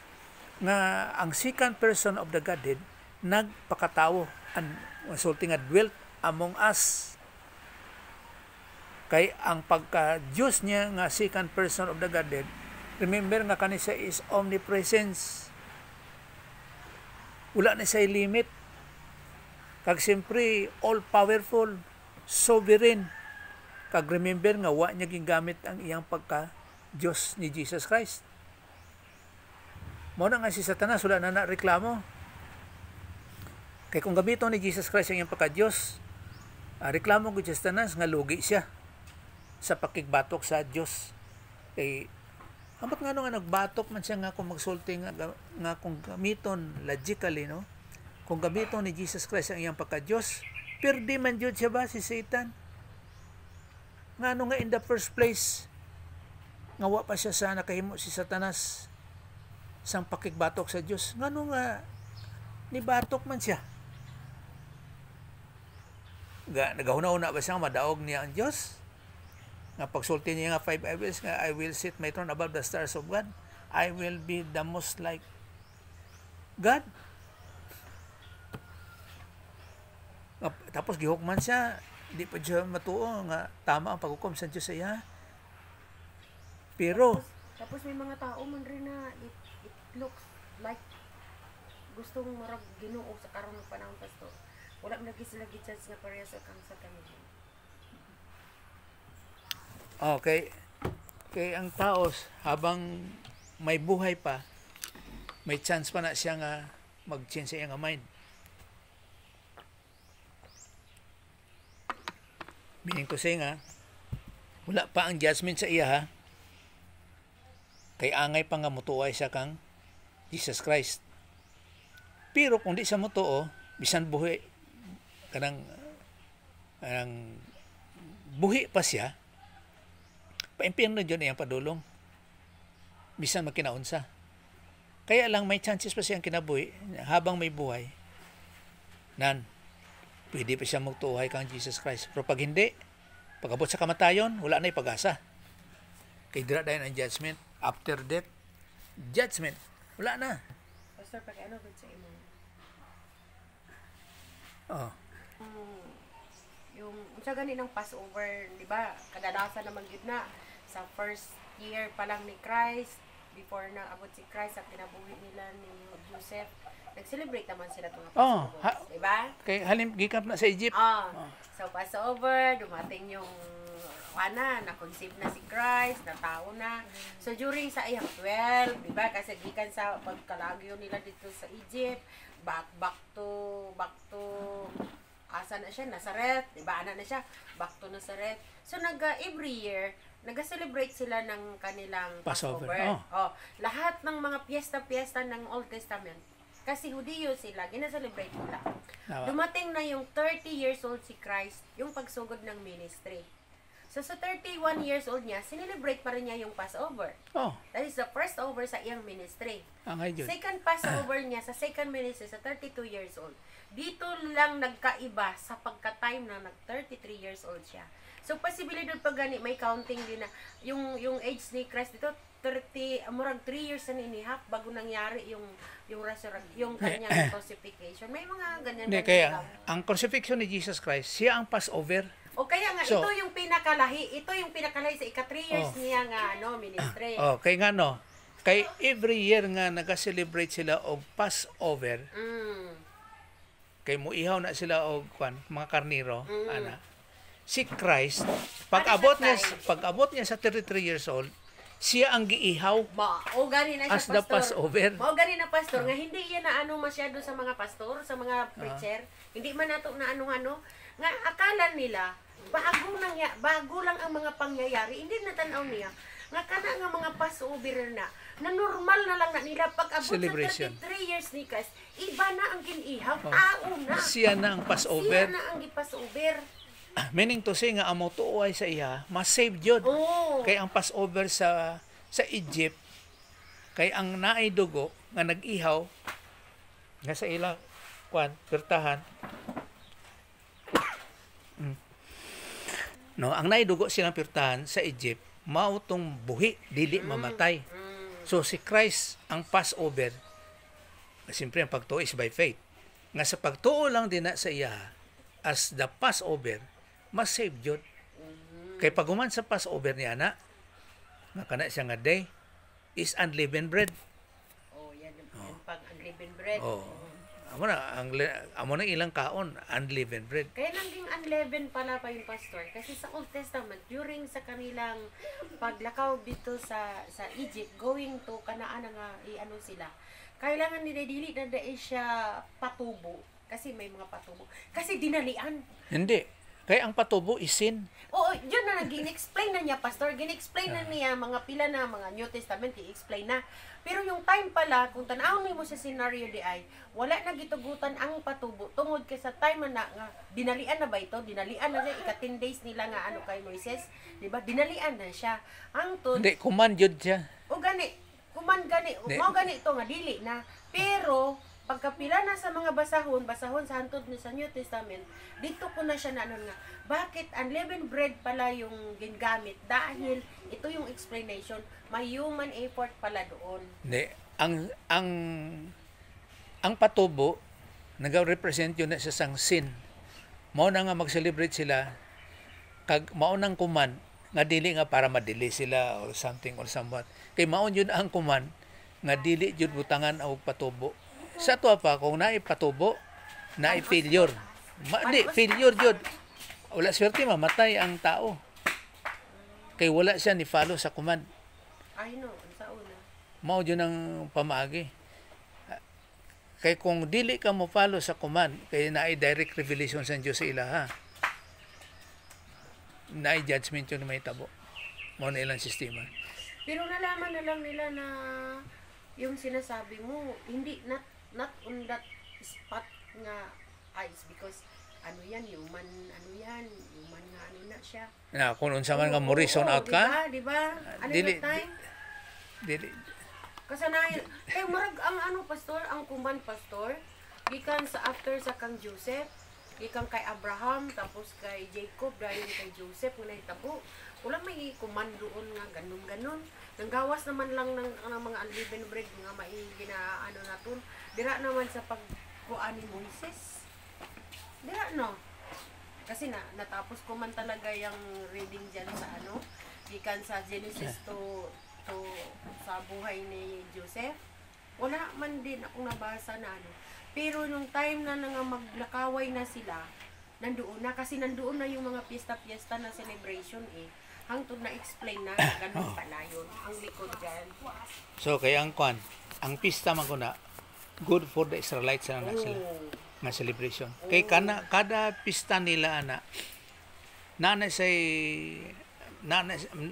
nga ang second person of the Godhead nagpakatawo and resulting nga dwelt among us. Kay ang pagka-Diyos niya nga second person of the Godhead, remember nga kani siya is omnipresence. Wala na siya limit. Kag siyempre all-powerful, sovereign. Kag remember nga wa niya gingamit ang iyang pagka-Diyos ni Jesus Christ. Mao na nga si Satanas wala na reklamo. Kay kung gamiton ni Jesus Christ ang iyang pagka-Diyos, reklamo ko si Satanas nga lugi siya sa pakigbatok sa Diyos. Kay ambot nga nagbatok man siya nga kung magsulti nga kung gamiton logically, no? Kung gamiton ni Jesus Christ ang iyang pagka-Diyos, perdi man jud siya ba si Satan? Ngano nga in the first place nga wa pa siya sa nakahimo si Satanas sang pakigbatok sa Diyos, ngano nga nibatok man siya? Nagahuna-una ba siya madaog niya ang Diyos? Nga pagsulti niya nga 5 I wills nga I will sit my throne above the stars of God, I will be the most like God. Tapos gihukman siya, di pa siya matuo nga tama ang paghukom sa Diyos sa iya. Pero tapos may mga tao man rin na it looks like gustong marag Ginoo sa karon ng panahon pasto. Wala man lagi sila gi-judge nga parehas kang sa kanila. Okay. Kay ang tao habang may buhay pa, may chance pa na siya nga mag-change sa iyang mind. Meaning to say nga, wala pa ang judgment sa iya, ha? Kay angay pa nga mutuay siya kang Jesus Christ. Pero kung di siya mutuo, bisan buhi, kanang buhi pa siya, pa-impyerno dyan iyang padulong. Bisan magkinaunsa. Kaya lang may chances pa siyang kinabuhi, habang may buhay, pwede pa siya magtuhay kang Jesus Christ. Pero pag hindi, pag-abot sa kamatayon, wala na pag-asa. Kay dira dayon ang judgment. After death, judgment. Wala na. Pastor, pag ano ba sa imo? Yung sa gani ng Passover, di ba? Kadalasan naman gid na sa first year pa lang ni Christ, before na abot si Christ at kinabuhi nila ni Joseph, nag-celebrate naman sila itong Oh, Passover. Diba? Kay halim gikan na sa Egypt. So Passover, dumating yung na-conceive na si Christ, natao na. So during sa iyang 12, diba? Kasi gikan sa pagkalagyo nila dito sa Egypt, back to asa na siya, Nazareth, diba? Ana na siya, back to Nazareth. So every year, nag-celebrate sila ng kanilang Passover. Lahat ng mga piyesta-piyesta ng Old Testament, kasi Hudiyo sila, gina-celebrate nila. Dumating na yung 30 years old si Christ, yung pagsugod ng ministry. So sa 31 years old niya, sinelebrate pa rin niya yung Passover. That is the first over sa iyang ministry. Second Passover niya sa second ministry sa 32 years old. Dito lang nagkaiba sa pagka-time na nag-33 years old siya. So posibilidad pag gani may counting din na yung age ni Christ dito 30 murag 3 years and a half bago nangyari yung kanyang crucifixion. May mga ganyan. Kaya ang crucifixion ni Jesus Christ, siya ang Passover. O kaya nga, ito yung pinakalahi sa ika-3 years niya nga, ministry. Kaya nga kay every year nga nag-celebrate sila og Passover, kay muihaw na sila og mga karniro, si Christ, pag-abot niya sa 33 years old, siya ang giihaw gani na siya, as the Passover. Gani na pastor, nga hindi yan na masyado sa mga pastor, sa mga preacher, hindi man nato na nga akala nila bago lang ang mga pangyayari, hindi na tanaw niya nga kana nga mga Passover na normal na lang na nila pag-abot sa 33 years ni Christ, iba na ang ginihaw, tao na siya na ang Passover, siya na ang Passover. Meaning to say nga amo tuoy sa iya ma-save jud. Kay ang Passover sa Egypt, kay ang naay dugo nga nag-ihaw nga sa ilang pirtahan, ang naidugo silang pirtahan sa Egypt, mao tong buhi dili mamatay. So si Christ ang Passover. Siyempre ang pagtuo is by faith. Nga sa pagtuo lang din na sa iya as the Passover, mas-save jud. Kay paguman sa Passover niya nga kana siya nga day is unleavened bread. Yan pag unleavened bread. Amo na ilang kaon unleavened bread. Kaya naging unleavened pala pa yung pastor kasi sa Old Testament during sa kanilang paglakaw dito sa Egypt going to Canaan nga sila. Kailangan nila dili na siya patubo kasi may mga patubo. Kasi dinalian. Hindi. Kaya ang patubo is sin. Yun na gin-explain na niya, pastor. Gin-explain na niya mga pila na mga New Testament, i-explain na. Pero yung time pala, kung tanawin mo sa scenario di ay, wala na gitugutan ang patubo. Tungod kay sa time na nga, dinalian na ba ito? Dinalian na siya, ika-10 days nila nga kay Moises. Diba? Dinalian na siya. Hindi, command yun siya. Kuman gani. Mao gani ito nga, dili na. Pero, pagkapila na sa mga basahon sa hantod ni sa New Testament, dito ko na siya nga, bakit unleavened bread pala yung gingamit? Dahil ito yung explanation, may human effort pala doon. Hindi, ang patubo, nag-represent yun na sa sang sin. Mao na nga mag-celebrate sila, mao nang kuman, nga dili nga para madili sila or something or somewhat. Kay maon yun ang kuman, nga dili yun butangan o patubo. Sa tuwa pa, kung naipatubo, failure. Failure yun. Wala swerte, mamatay ang tao. Kay wala siya ni follow sa command. Sa una. Mao yun ang pamaagi. Kay kung dili ka mo follow sa command, kay naay direct revelation sa Diyos sa ilaha. Naay judgment yun na may tabo. Mao na ilang sistema. Pero nalaman na lang nila na yung sinasabi mo, hindi, not on that spot nga eyes because human nga na siya. Na kung unsa man nga mo reason out ka? Diba? Dili time? Dili. Kasanayan. Kaya marag ang pastor, ang kuman pastor, gikan sa after sa kang Joseph, gikan kay Abraham, tapos kay Jacob, dahil kay Joseph, kung nahitabo. Wala may kuman doon nga ganun-ganun. Nanggawas naman lang ng mga unleavened bread nga naton. Dira naman sa pagkuan ni Moises. Dira Kasi natapos ko man talaga yung reading diyan sa gikan sa Genesis to to sa buhay ni Joseph, wala man din akong nabasa na ano. Pero nung time na nga maglakaway na sila, nandoon na, kasi nandoon na yung mga piyesta-piyesta na celebration hangtod na explain na ganun pala yun ang likod dyan. So kaya ang ang pista man ko na good for the Israelites na sila nga celebration. Kay kada pista nila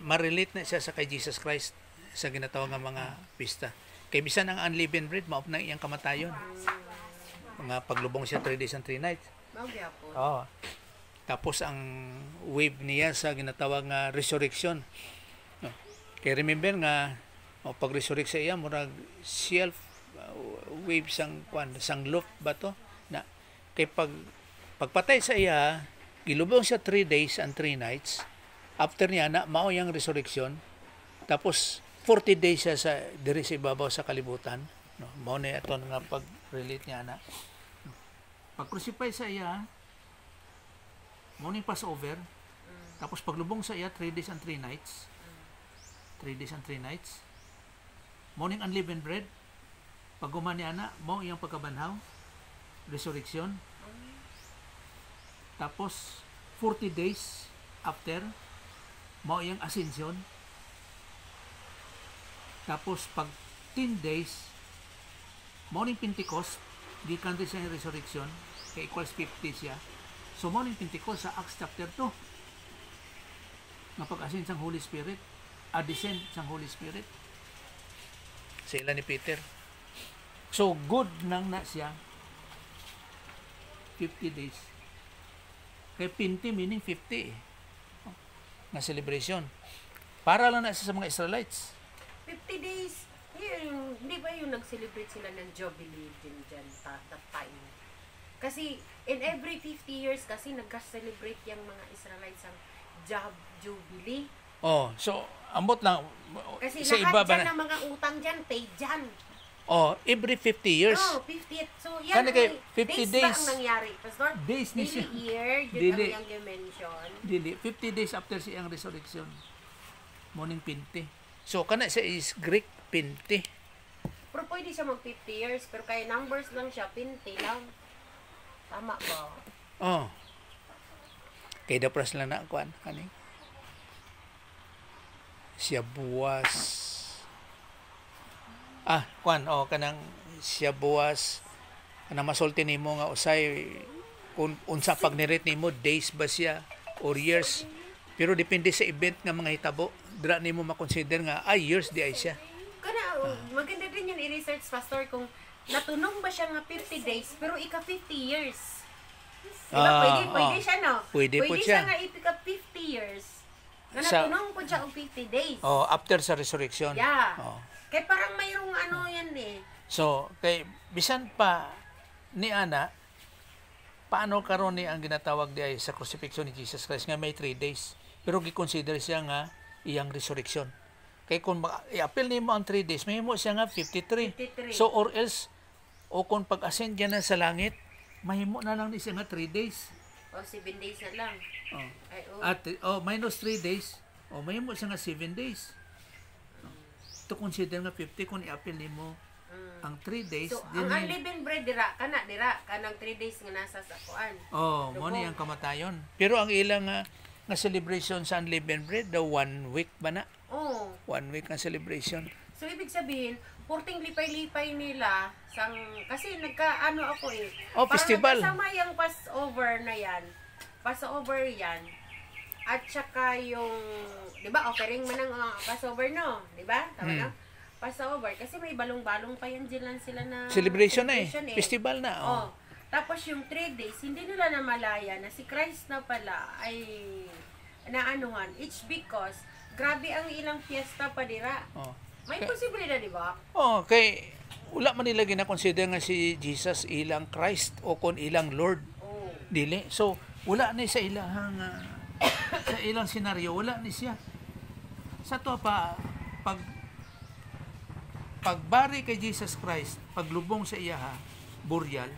marelate na siya sa kay Jesus Christ sa ginatawag nga mga pista. Kay bisan ang unleavened bread mao na iyang kamatayon. Mga paglubong siya 3 days and 3 nights. Oh. Tapos ang wave niya sa ginatawag nga resurrection. No. Kay remember nga pag resurrect sa iya murag self wave sang sang loop ba to na kay pagpatay sa iya gilubong siya 3 days and 3 nights. After niya na mao yang resurrection. Tapos 40 days siya sa diri sa ibabaw sa kalibutan. No, mao na ato nga pag-relate niya na. Pag-crucify sa iya, morning Passover, tapos paglubong sa iya 3 days and 3 nights. 3 days and 3 nights. Morning unleavened bread. Pag gumani ana, mao iyang pagkabanhaw, resurrection. Tapos 40 days after, mao iyang ascension. Tapos pag 10 days, morning Pentecost, gikan din siya yung resurrection, kaya equals 50 siya. So morning Pentecost sa Acts chapter 2, nga pag-ascend sang Holy Spirit, descend sang Holy Spirit sa ila ni Peter. So good nang na siya 50 days. Kaya 50 meaning 50 na celebration. Para lang na siya sa mga Israelites. 50 days, hindi ba yung nag-celebrate sila ng Jubilee din dyan that time? Kasi in every 50 years kasi nag-celebrate yung mga Israelites ang Jubilee. Oh, so ambot lang kasi sa lahat iba ba dyan ng mga utang dyan, paid dyan. Oh, every 50 years. Oh, 50. So yan kay 50 days days ba ang nangyari? Pastor? Days ni siya. Year, yun ang yung mention. Dili, 50 days after siyang resurrection. Morning 50. So, kana siya is Greek 50. Pero pwede siya mag 50 years, pero kaya numbers lang siya, 50 lang. Tama ba? Oh. Kay dapras lang na kuan kani. Siya buwas. Kanang siya buwas. Kanang masulti nimo nga usay kung unsa pag nirate nimo days ba siya or years. Pero depende sa event nga mga hitabo. Dira nimo ma-consider nga years di ay siya. Maganda din yung i-research, Pastor, kung natunog ba siya nga 50 days pero ika 50 years. Diba? Pwede siya, no? Pwede po siya. Pwede siya nga ika 50 years. Na natunog po siya og 50 days. Oh, after sa resurrection. Yeah. Kaya parang mayroong yan So, kay bisan pa ni ana, paano karon ni ang ginatawag di ay sa crucifixion ni Jesus Christ nga may 3 days. Pero gi-consider siya nga iyang resurrection. Kay kung i-appeal nimo ang 3 days, mahimo siya nga 53. So or else kung pag-ascend niya na sa langit, mahimo na lang ni siya nga 3 days. 7 days na lang. At minus 3 days, mahimo siya nga 7 days. To consider nga 50 kung i-appeal nimo ang 3 days. So, ang unleavened bread kanang 3 days nga nasa sa kuan. Mo ni ang kamatayon. Pero ang ilang nga celebration sa unleavened bread, the 1 week ba na? 1 week ang celebration. So, ibig sabihin, purting lipay-lipay nila, kasi nagka-ano ako festival. Parang nagkasama yung Passover na yan. Passover yan. At saka yung, di ba, offering man ang Passover, no? Di ba? Tama na? Passover. Kasi may balong-balong pa yan dyan sila na celebration na Festival na. Tapos yung 3 days, hindi nila namalaya na si Christ na pala ay naanuhan. It's because, grabe ang ilang fiesta pa dira. May posibilidad, di ba? Kay wala man nila gina-consider nga si Jesus ilang Christ o kon ilang Lord. Dili. So, wala ni sa ilang sa ilang senaryo, wala ni siya. Sa to pagbari kay Jesus Christ, paglubong sa iya burial,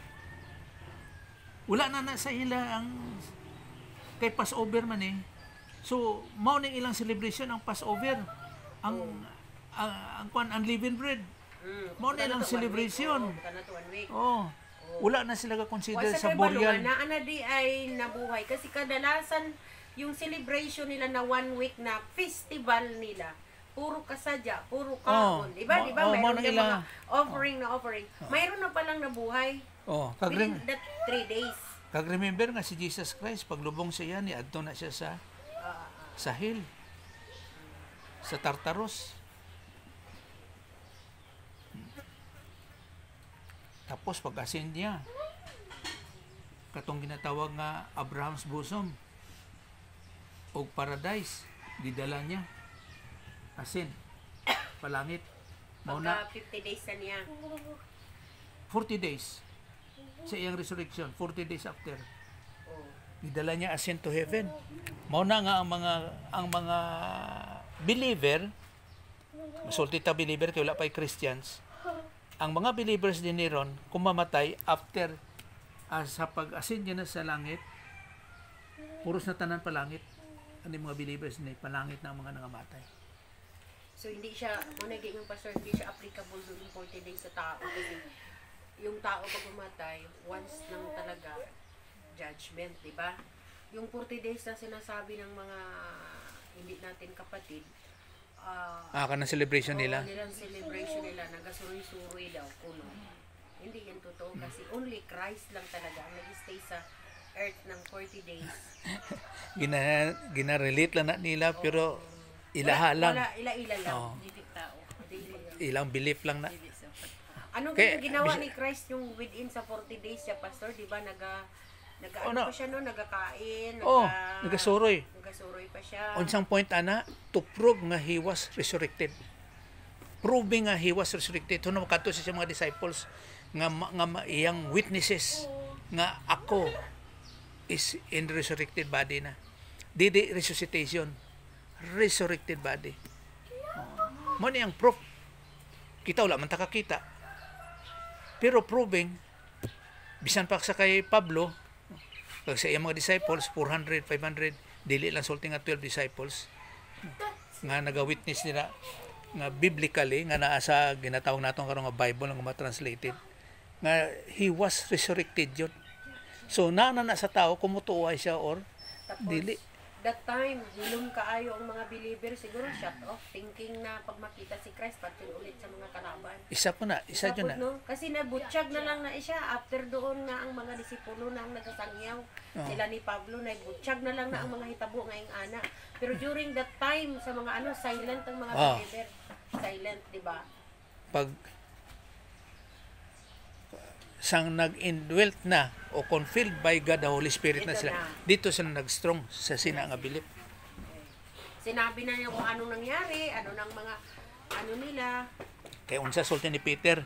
wala na sa ila ang kay Passover man So, mao ning ilang celebration ang Passover. ang kwan unleavened bread. Mao na ilang celebration. Kana to 1 week. Oh. Wala na sila ka-consider Wasa sa kay balungan burial. na ana di ay nabuhay kasi kadalasan yung celebration nila na 1 week na festival nila puro kasadya, puro kahon. Diba? Mayroon na mga offering. Mayroon na palang nabuhay. Within that 3 days. Kag-remember nga si Jesus Christ, paglubong siya ni adto na siya sa hill. Sa Tartaros. Tapos pag-ascend niya, katong ginatawag nga Abraham's bosom o paradise, didala niya. Ascend, palangit. Pagka 50 days na niya. 40 days sa iyang resurrection, 40 days after. Didala niya ascend to heaven. Mao na nga ang mga believer, masulti ta believer kay wala pa Christians. Ang mga believers din ni ron kung mamatay after sa pag-ascend niya na sa langit, puros na tanan palangit. Ano mga believers ni palangit na ang mga nangamatay. So hindi siya, managing ng pastor, hindi siya applicable doon yung 40 days sa tao kasi yung tao pag mamatay, once lang talaga judgment, di ba? Yung 40 days na sinasabi ng mga hindi natin kapatid, kanang celebration nila. Nilang celebration nila, nagasuroy-suroy daw, kuno. Hindi yan totoo kasi only Christ lang talaga ang nag-stay sa earth ng 40 days. Gina-relate lang na nila pero ilaha lang. Ila lang. Ilang belief lang na. Anong ginawa ni Christ yung within sa 40 days siya, pastor? Di ba pa siya no? Nagkakain, nagasuroy. Nagasuroy pa siya. Unsang point ana to prove nga he was resurrected. Proving nga he was resurrected. Tuno kadto sa mga disciples nga iyang witnesses nga ako is in resurrected body na. Didi resuscitation. Resurrected body. Mo ni ang proof. Kita wala man ta kakita. Pero proving bisan pa sa kay Pablo kag sa iyang mga disciples 400, 500 dili lang sulti nga 12 disciples nga naga-witness nila nga biblically nga naa sa ginatawag naton karon nga Bible nga ma-translated nga he was resurrected yun. So na sa tao kumutuwa siya or tapos, dili. That time, hilom kaayo ang mga believer, siguro shut off, thinking na pag makita si Christ, pati ulit sa mga kalaban. Isa dyan na. No? Kasi nabutsyag na lang na siya, after doon na ang mga disipulo na ang nagasangyaw, sila ni Pablo, nabutsyag na lang na ang mga hitabo ngayong ana. Pero during that time, sa mga silent ang mga believer. Silent, di ba? Pag sang nag-indwelt na o confilled by God the Holy Spirit na sila. Dito sila nag-strong sa sina nga belief. Sinabi na niya kung anong nangyari, ano nang mga nila. Kay unsa sulti ni Peter.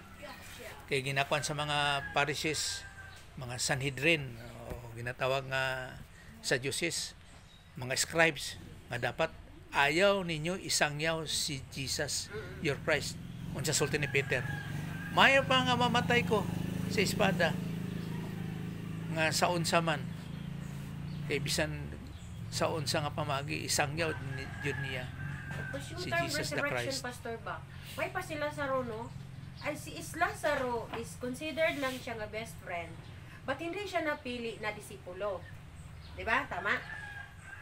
Kay ginakuan sa mga parishes, mga Sanhedrin o ginatawag nga Sadducees, mga scribes nga dapat ayaw ninyo isangyaw si Jesus, your Christ. Unsa sulti ni Peter. Mayo pa nga mamatay ko sa espada nga sa unsa man kay bisan sa unsa nga pamagi isangyaw jud niya si Jesus the Christ. Pastor ba may pa si Lazaro no ay si Lazaro is considered lang siya nga best friend but hindi siya napili na disipulo, di ba? Tama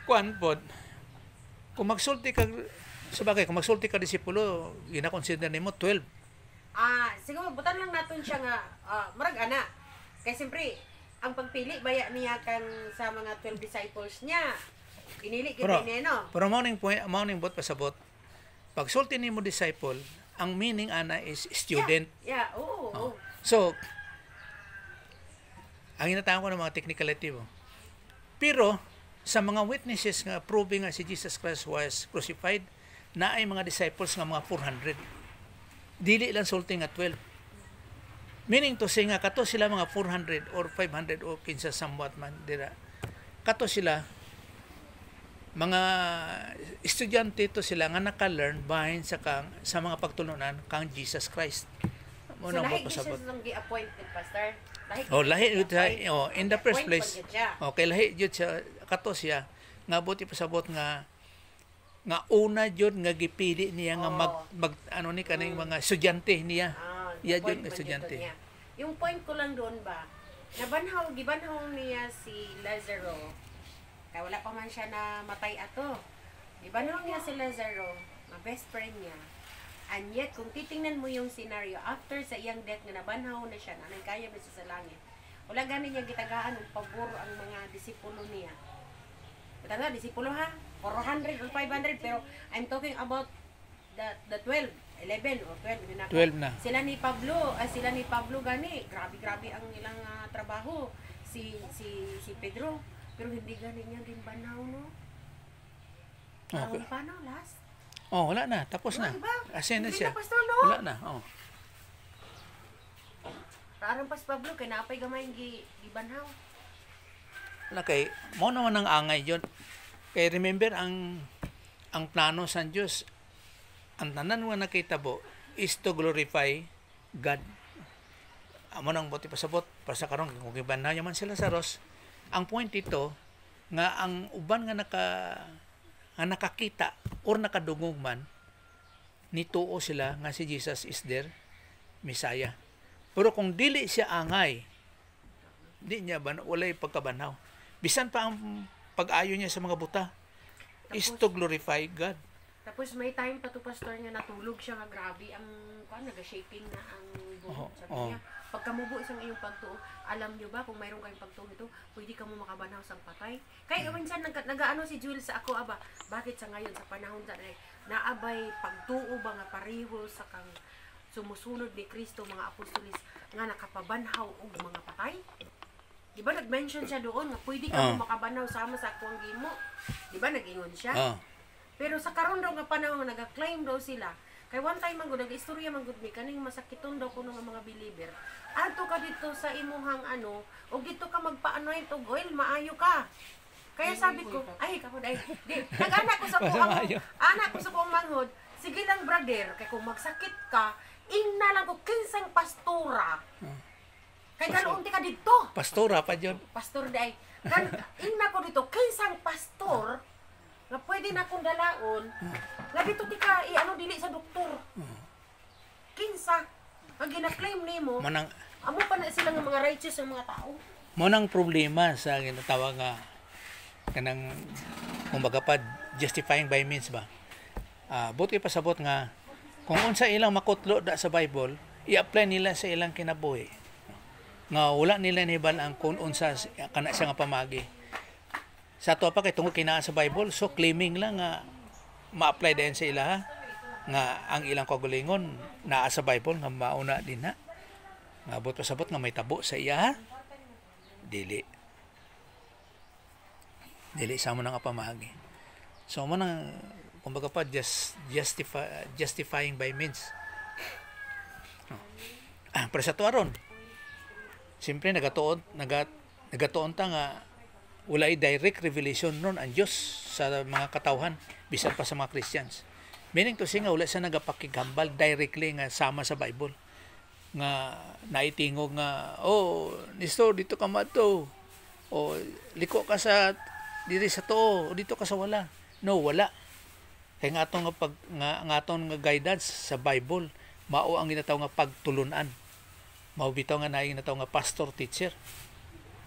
kuan pod kung magsulti ka disipulo gina-consider nimo 12. Siguro butan lang naton siya nga marag ana. Kay siyempre ang pagpili baya niya kan sa mga 12 disciples niya. Pinili kita niya no. Pero morning bot pasabot. Pag sulti nimo disciple, ang meaning ana is student. Yeah, oo. So ang inatawag ko ng mga technicality mo. Pero sa mga witnesses nga proving nga si Jesus Christ was crucified, na ay mga disciples nga mga 400. Dili lang sulti nga 12. Meaning to say nga kato sila mga 400 or 500 o kinsa somewhat man dira. Kato sila mga estudyante to sila nga naka-learn bahin sa mga pagtulunan kang Jesus Christ. So lahi Jesus ang gi-appointed pastor. Lahi in the first place. Okay, lahi jud siya kato siya nga buti pasabot nga nga una jud nga gipili niya nga mag ano ni kaning mga estudyante niya. Iya jud nga estudyante. Yung point ko lang doon ba, gibanhaw niya si Lazaro. Kaya wala pa man siya na matay ato. Gibanhaw niya si Lazaro, nga best friend niya. And yet, kung titingnan mo yung scenario, after sa iyang death nga nabanhaw na siya, na nagkaya na siya sa langit, wala gani niya gitagaan ng pabor ang mga disipulo niya. Matanda, disipulo ha? 400 or 500, pero I'm talking about the 12, 11 or 12. 12 na. Sila ni Pablo gani, grabe ang ilang trabaho. Si Pedro, pero hindi gani niya din banaw, no? Okay. Paano last? Oh, wala na. Tapos na. Diba? Asin na Hindi siya. na, pastor, no? Wala na. Oh. Parang pas Pablo, kay napay gamay gibanhaw. Wala kay, mo naman ang angay yun. Kay remember, ang plano sa Diyos, ang tanan nga nakitabo is to glorify God. Amo nang buti pasabot, para sa karon kung gibanhaw man sila sa Ros. Ang point ito, nga ang uban nga nakakita or nakadungog man, nituo sila nga si Jesus is their Messiah. Pero kung dili siya angay, di niya walay pagkabanhaw. Bisan pa ang pag-ayo niya sa mga buta is to glorify God. Tapos may time pa to pastor nga natulog siya nga grabe ang naga-shaking na ang buhok. Sabi niya, pagka mubo isang iyong pagtuo, alam niyo ba kung mayroon kayong pagtuo ito, pwede ka mo makabanhaw sa patay. Kaya minsan nagaano si Jules sa ako aba, bakit sa ngayon sa panahon sa naabay pagtuo ba nga pareho sa kang sumusunod ni Kristo mga apostolis nga nakapabanhaw og mga patay? Di ba nag-mention siya doon nga pwede ka mo makabanhaw sama sa akong gimo? Di ba nag-ingon siya? Pero sa karon daw nga panahon naga-claim daw sila. Kay one time man gud nag-istorya man gud mi kaning masakiton daw kuno nga mga believer. Adto ka dito sa imuhang o dito ka magpa-anoint og oil, maayo ka. Kaya sabi ko, ay kapod ay, nag-anak ko sa anak ko sa kong manghod, sige lang brother, kay kung magsakit ka, ingna lang ko kinsang pastora. Kay kalunti ka dito. Pastora pa dyan. Pastor day. Kan ingna ko dito kinsang pastor nga pwede na akong dalaon. Nga dito ti ka dili sa doktor. Kinsa ang gina-claim nimo. Amo pa na sila nga mga righteous ang mga tao. Mo nang problema sa ginatawag nga kanang kumbaga pa justifying by means ba. Buti pasabot nga kung unsa ilang makutlo da sa Bible, i-apply nila sa ilang kinabuhi. Nga wala nila nibal ang kung unsa kana siya nga pamagi. Sa to pa kay tungod kinaa sa Bible, so claiming lang nga ma-apply din sa ila nga ang ilang kagalingon naa sa Bible nga mauna din na. Nga abot pasabot nga may tabo sa iya. Dili sa mo nang pamagi. So mo nang kumbaga pa justifying by means. Pero sa tuaron, siyempre nagatuon ta nga walay direct revelation nun ang Diyos sa mga katawhan, bisan pa sa mga Christians. Meaning to say nga wala sa nagapakigambal directly nga sama sa Bible. Nga naitingog nga, Nestor, dito ka mato. O liko ka sa diri sa to, o dito ka sa wala. No, wala. Kaya nga atong nga guidance sa Bible, mao ang ginatawag nga pagtulunan. Mao bitaw nga naay ginatawag nga pastor teacher.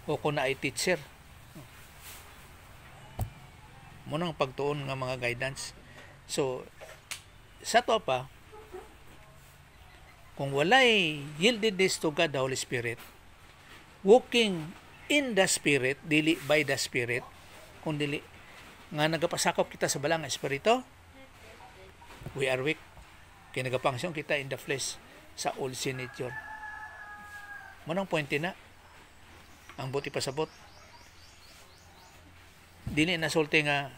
O kung naay teacher. Mo nang pagtuon nga mga guidance. So sa to pa, kung walay yieldedness to God the Holy Spirit, walking in the Spirit, dili by the Spirit, kung dili nga nagapasakop kita sa balang espiritu, we are weak. Kaya nagapangsyon kita in the flesh sa old sin nature. Manang point na ang buti pasabot. Dili nasulti nga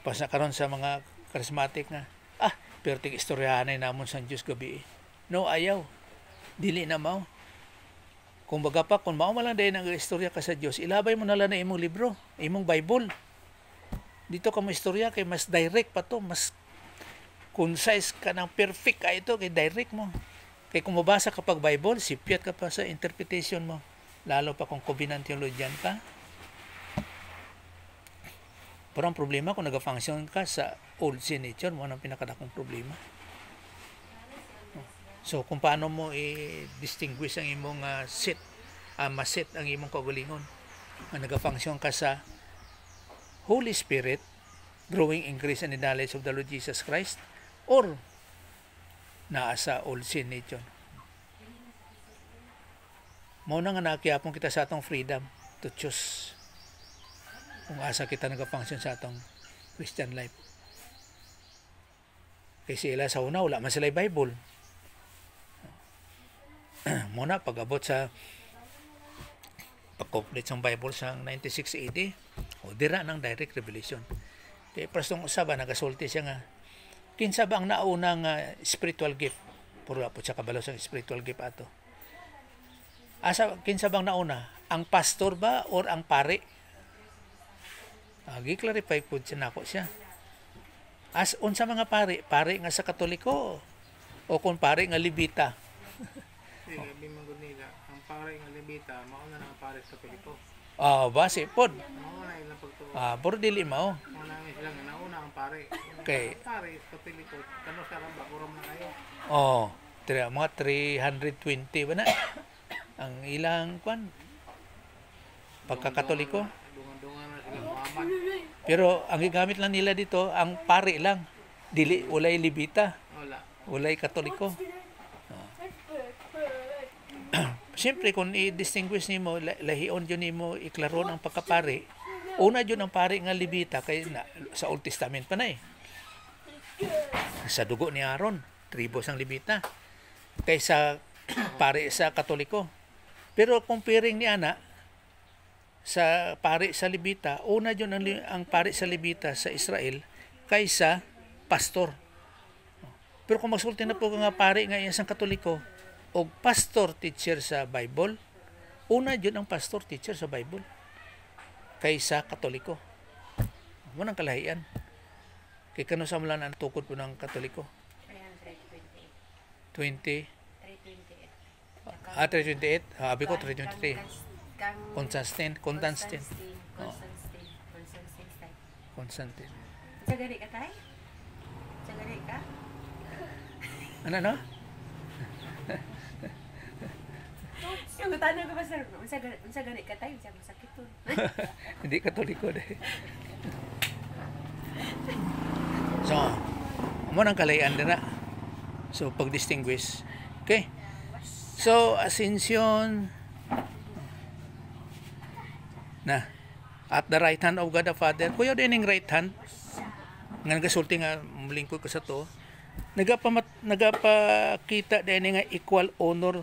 pas na karon sa mga charismatic nga pero tig istoryahanay namon sa Dios gabi. No, ayaw. Dili na mao. Kung baga pa, kung mao man lang dahil ang istorya ka sa Dios, ilabay mo na lang na imong libro, imong Bible. Dito ka mo istorya kay mas direct pa to, mas concise ka ng perfect ka ito kay direct mo. Kay kung mabasa ka pag Bible, sipyat ka pa sa interpretation mo. Lalo pa kung covenant theologian ka. Pero ang problema kung nag-function ka sa old sin nature, mo ang pinakadakong problema. So kung paano mo i-distinguish ang imong maset ang imong kaugalingon, nga nag-function ka sa Holy Spirit, growing increase in the knowledge of the Lord Jesus Christ, or naa sa old sin nature. Mao na nga nakiapon kita sa atong freedom to choose kung asa kita nag-function sa atong Christian life. Kasi sila sa una, wala man sila Bible. Muna, pag-abot sa pag-complete sa Bible sa 96 AD, o dira ng direct revelation. Kaya prastong usaba, nagasulti siya nga, kinsa ba ang naunang spiritual gift? Puro po siya kabalo sa spiritual gift ato. Asa, kinsa bang nauna? Ang pastor ba or ang pare? Gi-clarify po siya nako siya. As unsa mga pare nga sa Katoliko o kung pare nga Levita. Gabi manggod nila, ang pare nga Levita, mauna na ang pare sa Katoliko. Base pod. Mauna ilang pagtuo. Pero dili mao. Mauna nga sila nga nauna ang pare. Okay. Ang pare sa Katoliko, kano sa ramba kuram na kayo. Mga 320 ba na? Ang ilang kwan pagkakatoliko. Dungan-dungan na sila Muhammad. Pero ang gigamit lang nila dito, ang pare lang. Dili ulay Levita, Wala. ulay Katoliko. Siyempre, kung i-distinguish nimo, lahion yun nimo, iklaron ang pagkapare. Una yun ang pare nga Levita, kay sa Old Testament pa na sa dugo ni Aaron, tribos ang Levita. Kaysa pare sa Katoliko. Pero comparing ni ana sa pare sa Levita, una yun ang pare sa Levita sa Israel kaysa pastor. Pero kung magsulti na po nga pare nga isang Katoliko o pastor teacher sa Bible, una yun ang pastor teacher sa Bible kaysa Katoliko. Munang kalahian. Kay kano sa mula na tukod po ng Katoliko? 20 328. Habi ko 323. Constantine. Sa gari ka tay? Sa gari ka? Ano? Yung tanong ko ba sir, unsa gani ka tay? Unsa masakit to? Hindi Katoliko de. So, amo nang kalayan dira. So pag-distinguish. Okay? So, ascension na at the right hand of God the Father. Kuya din yung right hand. Nga nagasulti nga mulingkod ko sa to. Nagapakita din nga equal honor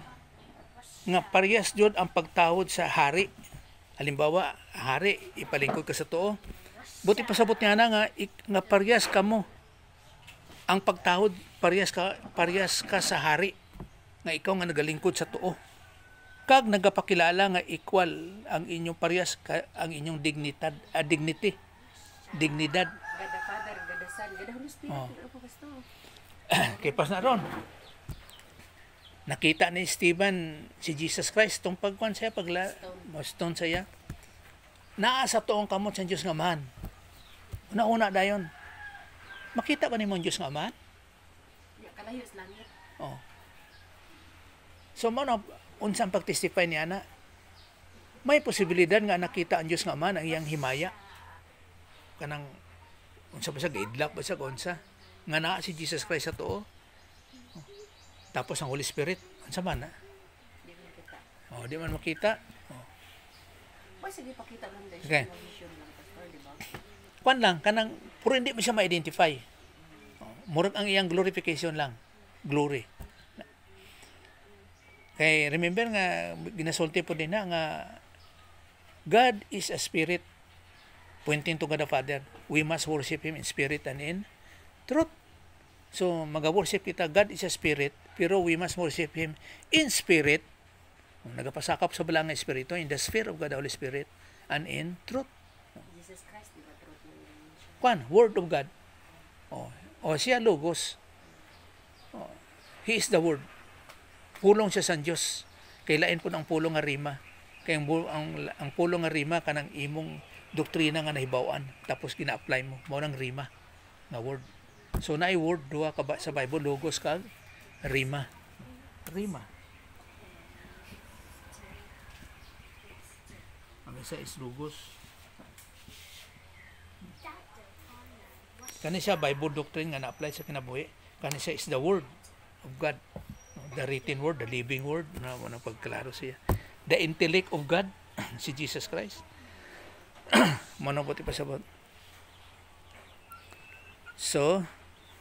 nga parehas jud ang pagtawod sa hari. Halimbawa, hari ipalingkod ka sa to. Buti pasabot niya na nga parehas kamo. Ang pagtawod parehas ka sa hari. Nga ikaw nga nagalingkod sa tuo. Kag nagapakilala nga equal ang inyong parehas ang inyong dignidad. Gada Father, gada Son, gada Holy Spirit. Kay pas na ron. Nakita ni Stephen si Jesus Christ tong pagkuan siya stone siya. Naa sa tuong kamot sa Dios nga man. Una dayon. Makita ba nimo ang Dios nga man? Kalayo sa langit. So mao unsang pagtestify ni ana, may posibilidad nga nakita ang Dios nga man ang iyang himaya. Kanang unsa ba sa idlak ba sa unsa nga naa si Jesus Christ sa tuo. Tapos ang Holy Spirit, unsa man na? Di man makita. Sige pakita lang dahil okay. Vision lang pastor, di ba? Kwan lang kanang puro hindi mo siya ma-identify. Murag ang iyang glorification lang. Glory. Kay remember nga ginasulti po din na nga God is a spirit, pointing to God the Father. We must worship Him in spirit and in truth. So mag-worship kita, God is a spirit, pero we must worship Him in spirit. Nagapasakap sa balang espiritu, in the sphere of God the Holy Spirit, and in truth. Jesus Christ, di ba truth mo siya? Kwan, Word of God. Siya Logos. He is the Word. Pulong siya sa Diyos. Kailain po ng pulong nga rima. Kaya ang pulong nga rima kanang imong doktrina nga nahibaw-an tapos gina-apply mo mao nang rima nga word. So naay word duha ka sa Bible, logos kag rima. Ang isa is logos. Kani siya Bible doctrine nga na-apply sa kinabuhi. Kani siya is the word of God. The written word, the living word, na pagklaro siya. The intellect of God, si Jesus Christ. Manong puti pasabot. So,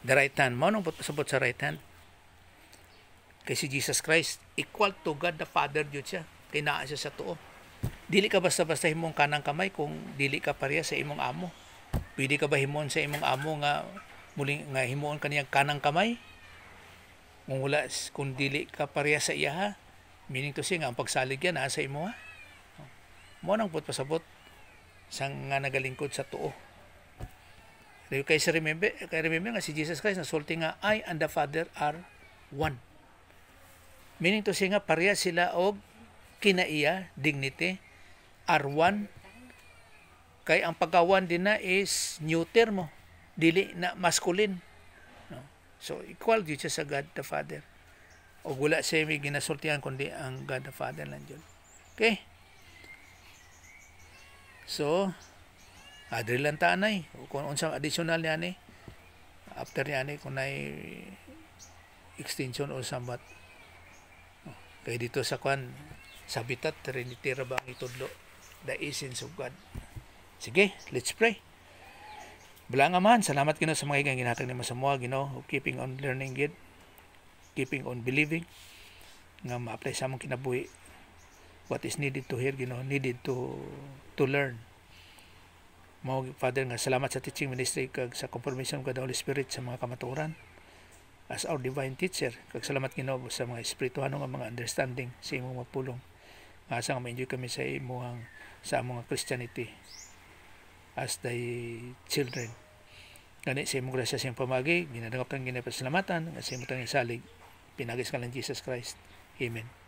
the right hand. Manong puti pasabot sa right hand. Kay si Jesus Christ, equal to God the Father, Diyos siya. Kay naa siya sa tuo. Dili ka basta-basta himong kanang kamay kung dili ka pareha sa imong amo. Pwede ka ba himon sa imong amo nga muling nga himon kaniyang kanang kamay? Kung wala, kung dili ka pareha sa iya ha, meaning to say nga ang pagsalig yan sa imo ha. Mo nang put pasabot sang nga nagalingkod sa tuo. Kay remember nga si Jesus Christ nasulti nga I and the Father are one. Meaning to say nga pareha sila og kinaiya, dignity, are one. Kay ang pagkawan din na is neuter mo, dili na masculine. No? So equal dito sa God the Father. O wala siya may ginasultihan kundi ang God the Father lang dyan. Okay? So, adri lang taanay. Kung unsang additional niya ni, after niya ni, kung na extension o sambat. Kaya dito sa kwan, sabitat, Trinity ra ba ang itudlo? The essence of God. Sige, let's pray. Bilanga man, salamat Ginoo sa mga igang ginhatag nimo sa mga Ginoo, keeping on learning gid, keeping on believing nga ma-apply sa among kinabuhi what is needed to hear, Ginoo, needed to learn. Mao Father nga salamat sa teaching ministry kag sa confirmation kag the Holy Spirit sa mga kamatuoran as our divine teacher. Kag salamat Ginoo sa mga espirituhano nga mga understanding sa imong mapulong. Nga sa nga ma-enjoy kami sa imong sa among Christianity as thy children. Gani sa imong grasya sa imong pamagi, ginadangop tang ginapasalamatan, sa imong tang isalig, pinagis ka lang Jesus Christ. Amen.